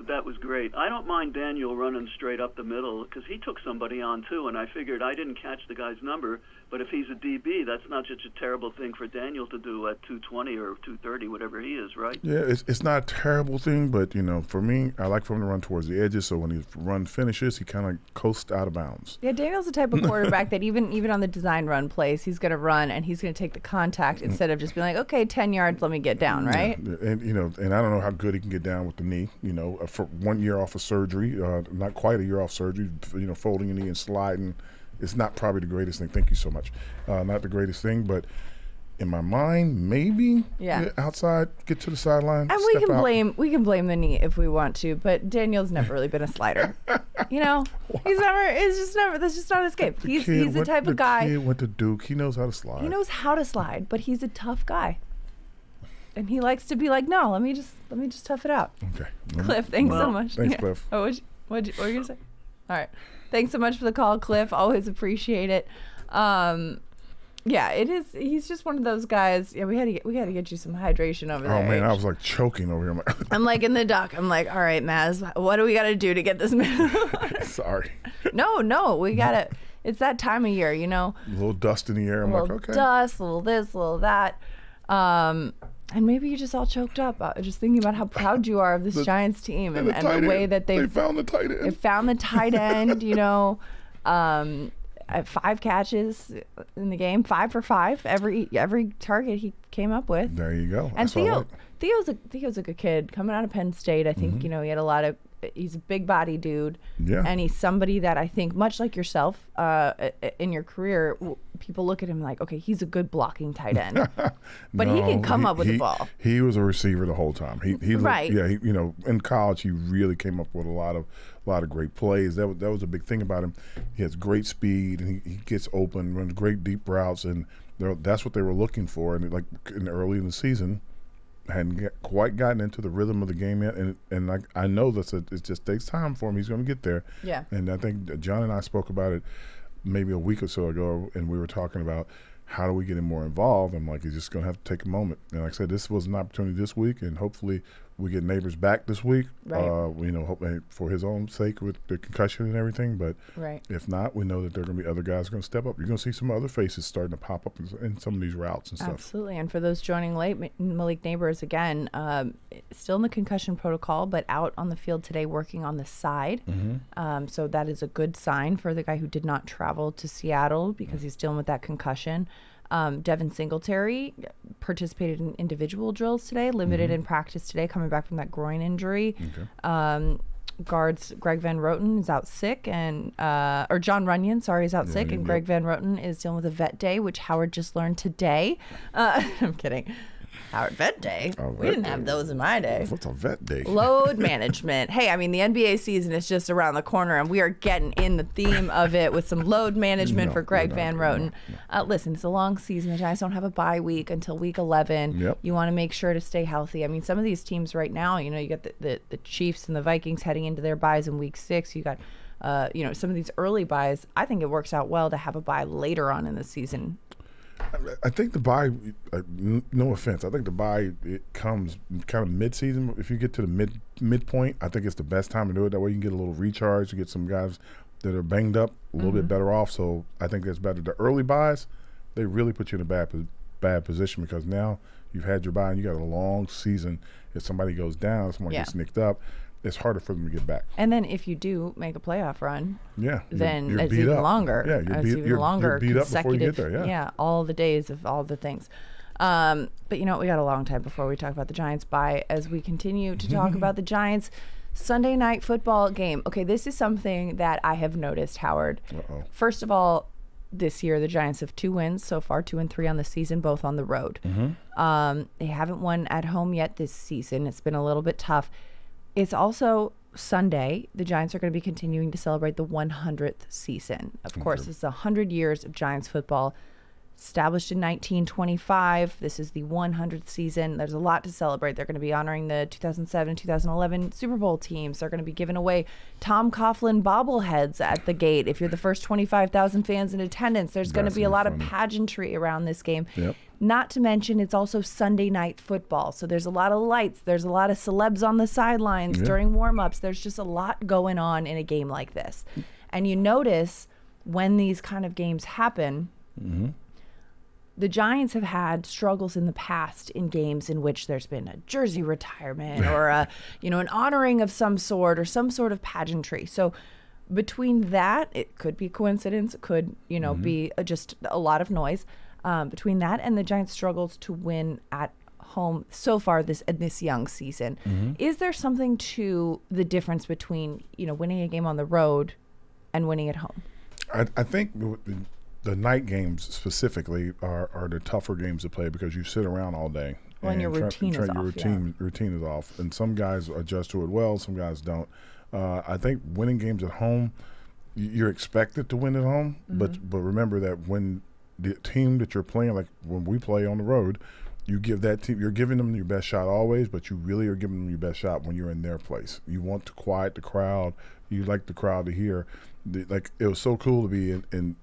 that was great. I don't mind Daniel running straight up the middle because he took somebody on too, and I figured I didn't catch the guy's number, but if he's a DB, that's not such a terrible thing for Daniel to do at 220 or 230, whatever he is, right? Yeah, it's not a terrible thing, but for me, I like for him to run towards the edges, so when his run finishes, he kind of coasts out of bounds. Yeah, Daniel's the type of quarterback that even on the design run plays, he's going to run and he's going to take the contact instead of just being like, okay, 10 yards, let me get down, right? Yeah. And I don't know how good he can get down with the knee. For 1 year off of surgery, not quite a year off surgery, folding a knee and sliding. It's not probably the greatest thing. Thank you so much. Not the greatest thing, but in my mind, maybe outside, get to the sideline. And we can blame the knee if we want to, but Daniel's never really been a slider. It's just never. That's just not his game. He's the type of guy. He went to Duke. He knows how to slide. He knows how to slide, but he's a tough guy. And he likes to be like, no, let me just tough it out. Okay. Cliff, thanks so much. Thanks, Cliff. Oh, what were you gonna say? All right. Thanks so much for the call, Cliff. Always appreciate it. It is. He's just one of those guys. Yeah, we had to get you some hydration over there. Oh man, I was like choking over here. I'm like in the dock. I'm like, all right, Maz, what do we got to do to get this man? Sorry. No, we got to. It's that time of year, A little dust in the air. I'm like, okay. Dust, a little this, a little that. And maybe you're just all choked up just thinking about how proud you are of this Giants team and the way that they found the tight end. They found the tight end, 5 catches in the game, 5 for 5 every target he came up with. There you go. And Theo's a good kid coming out of Penn State. I think he had he's a big body dude. Yeah. And he's somebody that I think, much like yourself, in your career, people look at him like, okay, he's a good blocking tight end, but he can come up with the ball. He was a receiver the whole time. He right. In college he really came up with a lot of great plays. That was a big thing about him. He has great speed and he gets open, runs great deep routes, and that's what they were looking for. And like early in the season, hadn't quite gotten into the rhythm of the game yet, and I know that it just takes time for him. He's going to get there. Yeah. And I think John and I spoke about it maybe a week or so ago, and we were talking about how do we get him more involved. I'm like, he's just going to have to take a moment. And like I said, this was an opportunity this week, and hopefully we get Neighbors back this week. Right. Hopefully for his own sake with the concussion and everything. But if not, we know that there are going to be other guys going to step up. You're going to see some other faces starting to pop up in some of these routes and stuff. Absolutely. And for those joining late, Malik Neighbors, again, still in the concussion protocol, but out on the field today working on the side. Mm-hmm. So that is a good sign for the guy who did not travel to Seattle because he's dealing with that concussion. Devin Singletary participated in individual drills today, limited in practice today, coming back from that groin injury. Okay. Guards Greg Van Roten is out sick, or John Runyon, is out sick, and Greg Van Roten is dealing with a vet day, which Howard just learned today. I'm kidding. Howard, vet day? We didn't have those in my day. What's a vet day? Load management. Hey, I mean, the NBA season is just around the corner, and we are getting in the theme of it with some load management for Greg Van Roten. Listen, it's a long season. The Giants don't have a bye week until week 11. Yep. You want to make sure to stay healthy. I mean, some of these teams right now, you got the Chiefs and the Vikings heading into their byes in week 6. You got some of these early byes. I think it works out well to have a bye later on in the season. I think the bye, no offense, I think the bye, it comes kind of mid-season. If you get to the midpoint, I think it's the best time to do it. That way you can get a little recharge. You get some guys that are banged up a little bit better off. So I think that's better. The early buys, they really put you in a bad position because now you've had your bye and you got a long season. If somebody goes down, someone gets nicked up, it's harder for them to get back. And then if you do make a playoff run, then you're it's beat even up. longer. Yeah, you're beat up before you get there. Yeah, all the days of all the things. But we got a long time before we talk about the Giants. Bye, as we continue to talk about the Giants Sunday night football game. Okay, this is something that I have noticed, Howard. First of all, this year the Giants have 2 wins so far, 2-3 on the season, both on the road. They haven't won at home yet this season. It's been a little bit tough. It's also Sunday. The Giants are going to be continuing to celebrate the 100th season. Of course, it's 100 years of Giants football. Established in 1925. This is the 100th season. There's a lot to celebrate. They're going to be honoring the 2007, 2011 Super Bowl teams. They're going to be giving away Tom Coughlin bobbleheads at the gate. If you're the first 25,000 fans in attendance, there's going to be a lot of pageantry around this game. Not to mention, it's also Sunday night football. So there's a lot of lights. There's a lot of celebs on the sidelines during warm-ups. There's just a lot going on in a game like this. And you notice when these kind of games happen, the Giants have had struggles in the past in games in which there's been a jersey retirement or an honoring of some sort or some sort of pageantry. So between that, it could be coincidence, it could, be just a lot of noise. Between that and the Giants' struggles to win at home so far this young season, is there something to the difference between, winning a game on the road and winning at home? I think the night games specifically are the tougher games to play because you sit around all day. And your routine is off. Routine is off. And some guys adjust to it well, some guys don't. I think winning games at home, you're expected to win at home, but remember that when the team that you're playing, like when we play on the road, you give that team, you're giving them your best shot always, but you really are giving them your best shot when you're in their place. You want to quiet the crowd. You like the crowd to hear. Like, it was so cool to be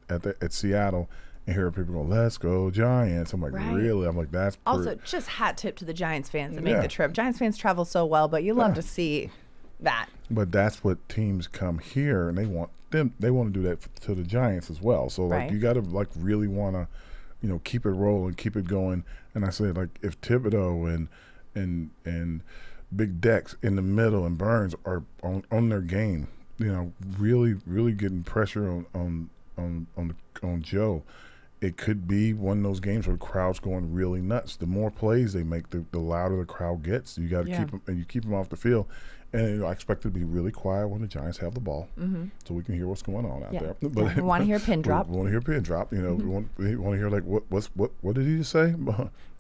at Seattle and hear people go, "Let's go Giants." I'm like, really? I'm like, that's also just hat tip to the Giants fans that make the trip. Giants fans travel so well, but you love to see that. But that's what teams come here and they want to do that to the Giants as well. So like you got to like really want to, keep it rolling, keep it going. And I said, like, if Thibodeau and Big Dex in the middle and Burns are on their game, really, really getting pressure on Joe, it could be one of those games where the crowd's going really nuts. The more plays they make, the louder the crowd gets. You got to keep them, and you keep them off the field. And I expect it to be really quiet when the Giants have the ball, so we can hear what's going on out there. But we want to hear a pin drop. We want to hear a pin drop. We want to hear like what did he just say?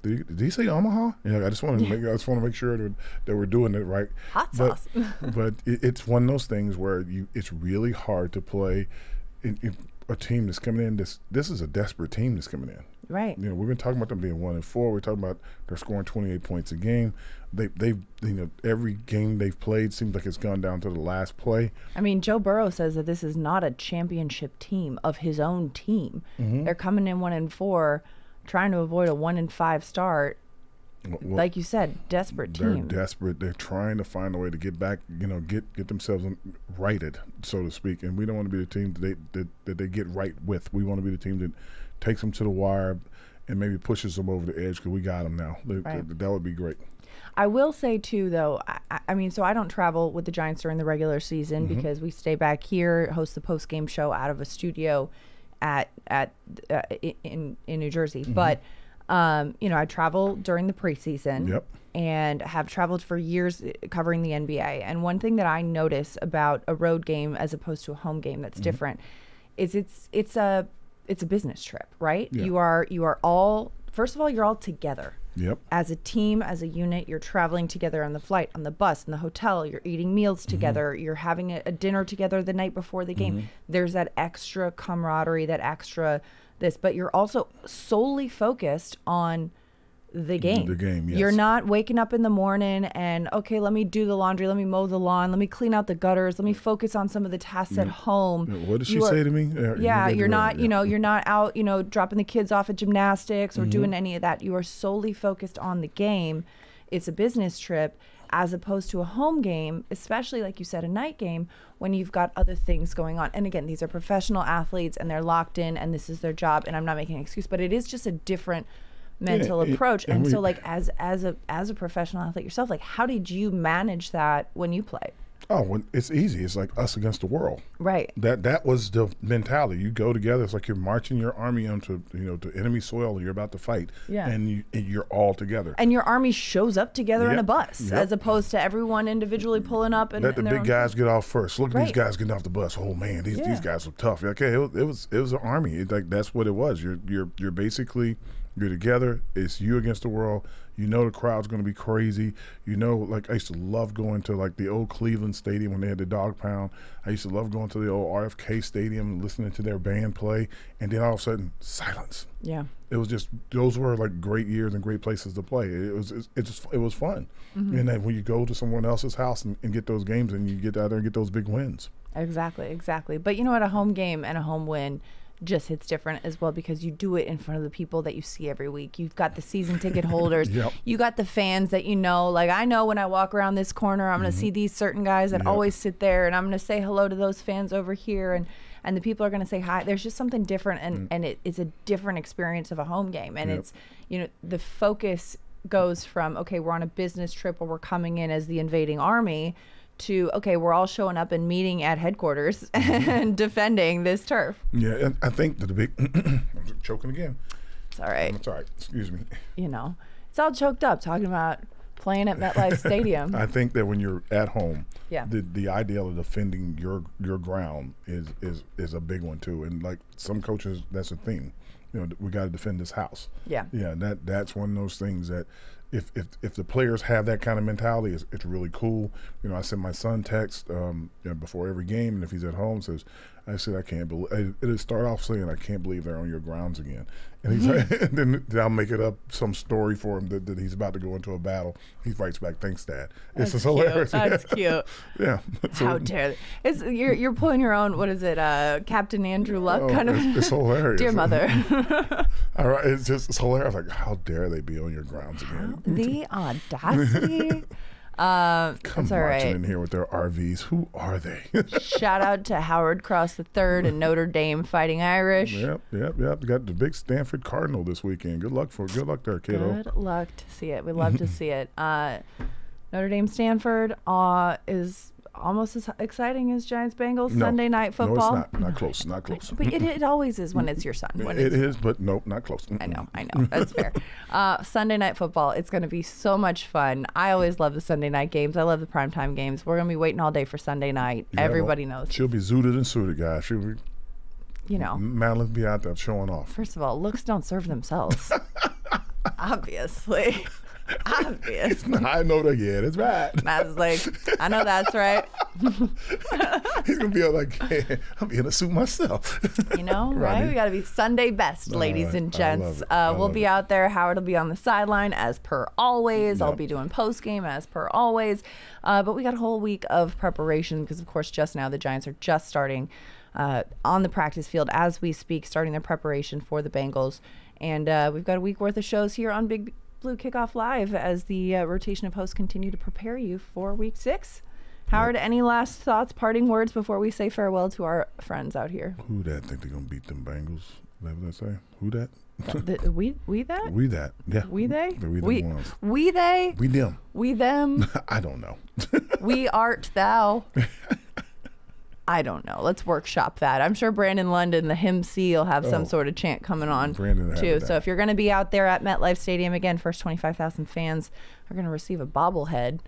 Did he say Omaha? I just want to make sure that we're doing it right. Hot sauce. But it's one of those things where it's really hard to play in a team that's coming in. This is a desperate team that's coming in. Right. We've been talking about them being 1-4. We're talking about they're scoring 28 points a game. They've every game they've played seems like it's gone down to the last play. I mean, Joe Burrow says that this is not a championship team of his own team. They're coming in 1-4, trying to avoid a 1-5 start. Well, like you said, desperate team. They're desperate. They're trying to find a way to get back, get themselves righted, so to speak. And we don't want to be the team that they get right with. We want to be the team that takes them to the wire and maybe pushes them over the edge because we got them now. That would be great. I will say, too, though, I mean, so I don't travel with the Giants during the regular season because we stay back here, host the post-game show out of a studio in New Jersey. But, I travel during the preseason and have traveled for years covering the NBA. And one thing that I notice about a road game as opposed to a home game that's different is it's a business trip, right? Yeah. You are all, first of all, you're all together. As a team, as a unit, you're traveling together on the flight, on the bus, in the hotel. You're eating meals together. You're having a dinner together the night before the game. There's that extra camaraderie, that extra this, but you're also solely focused on the game. The game, yes. You're not waking up in the morning and, okay, let me do the laundry, let me mow the lawn, let me clean out the gutters, let me focus on some of the tasks at home. What did she say to me? You're not, you're not out, dropping the kids off at gymnastics or doing any of that. You are solely focused on the game. It's a business trip as opposed to a home game, especially like you said, a night game when you've got other things going on. And again, these are professional athletes and they're locked in and this is their job. And I'm not making an excuse, but it is just a different mental approach. And so like as a professional athlete yourself, like how did you manage that when you play? Oh, well, it's easy. It's like us against the world. Right. That was the mentality. You go together. It's like you're marching your army onto to enemy soil and you're about to fight. Yeah. And you're all together. And your army shows up together in a bus, Yep. as opposed to everyone individually pulling up. And let the big guys get off first. Look at these guys getting off the bus. Oh man, these guys are tough. Okay, it was an army. That's what it was. You're basically. You're together. It's you against the world. You know the crowd's going to be crazy. You know, like I used to love going to like the old Cleveland Stadium when they had the dog pound. I used to love going to the old RFK Stadium and listening to their band play. And then all of a sudden, silence. Yeah. It was just, those were like great years and great places to play. It was fun. Mm-hmm. And then when you go to someone else's house and get those games and you get out there and get those big wins. Exactly. But you know what? A home game and a home win just hits different as well, because you do it in front of the people that you see every week. You've got the season ticket holders. Yep. You got the fans that like I know when I walk around this corner, I'm going to see these certain guys that always sit there, and I'm going to say hello to those fans over here, and the people are going to say hi. There's just something different, and it's a different experience of a home game. And it's, the focus goes from, okay, we're on a business trip where we're coming in as the invading army, to, okay, we're all showing up and meeting at headquarters and defending this turf. Yeah, and I think that the big I'm choking again. It's all right. It's all right. Excuse me. It's all choked up talking about playing at MetLife Stadium. I think that when you're at home, yeah, the ideal of defending your ground is a big one too. And like some coaches, that's a theme. We got to defend this house. Yeah. Yeah, that's one of those things that if the players have that kind of mentality, it's really cool. I send my son text before every game, and if he's at home, I said, I can't believe. It'll start off saying, I can't believe they're on your grounds again. And he's like, and then I'll make it up some story for him that he's about to go into a battle. He writes back, thanks, Dad. It's just hilarious. That's cute. Yeah. How dare they? You're pulling your own, what is it, Captain Andrew Luck kind of? It's hilarious. Dear mother. All right, it's hilarious. Like, how dare they be on your grounds again? The audacity. Come marching in here with their RVs. Who are they? Shout out to Howard Cross III and Notre Dame Fighting Irish. Yep. Got the big Stanford Cardinal this weekend. Good luck there, kiddo. Good luck to see it. We love to see it. Notre Dame Stanford is almost as exciting as Giants Bengals Sunday night football. No, it's not. Not close. Not close. But it always is when it's your son. It is, but nope, not close. I know. That's fair. Sunday night football, it's going to be so much fun. I always love the Sunday night games. I love the primetime games. We're going to be waiting all day for Sunday night. Yeah, everybody knows. She'll be zooted and suited, guys. She'll be, Madelyn be out there showing off. First of all, looks don't serve themselves. Obviously. I know that. Yeah, that's right. Matt's like, I know that's right. He's gonna be like, yeah, I'm in a suit myself. Right? We gotta be Sunday best, ladies and gents. We'll be out there. Howard will be on the sideline as per always. Yep. I'll be doing post game as per always. But we got a whole week of preparation because, of course, just now the Giants are just starting on the practice field as we speak, starting their preparation for the Bengals. And we've got a week worth of shows here on Big Blue Kickoff Live as the rotation of hosts continue to prepare you for Week 6. Howard, any last thoughts, parting words before we say farewell to our friends out here? Who that think they're going to beat them Bengals? Is that what they say? Who that? We that? We that, yeah. We they? We them ones. We they? We them. We them? I don't know. We art thou. I don't know. Let's workshop that. I'm sure Brandon London, the hymn C, will have some sort of chant coming on too. So if you're going to be out there at MetLife Stadium again, first 25,000 fans are going to receive a bobblehead.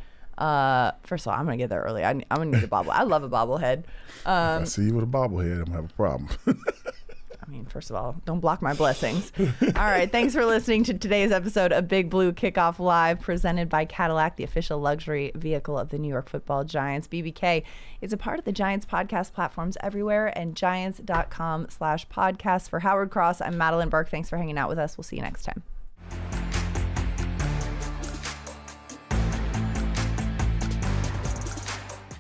First of all, I'm going to get there early. I'm going to need a bobblehead. I love a bobblehead. If I see you with a bobblehead, I'm going to have a problem. I mean, first of all, don't block my blessings. All right. Thanks for listening to today's episode of Big Blue Kickoff Live, presented by Cadillac, the official luxury vehicle of the New York Football Giants. BBK is a part of the Giants podcast platforms everywhere and giants.com/podcast. For Howard Cross, I'm Madelyn Burke. Thanks for hanging out with us. We'll see you next time.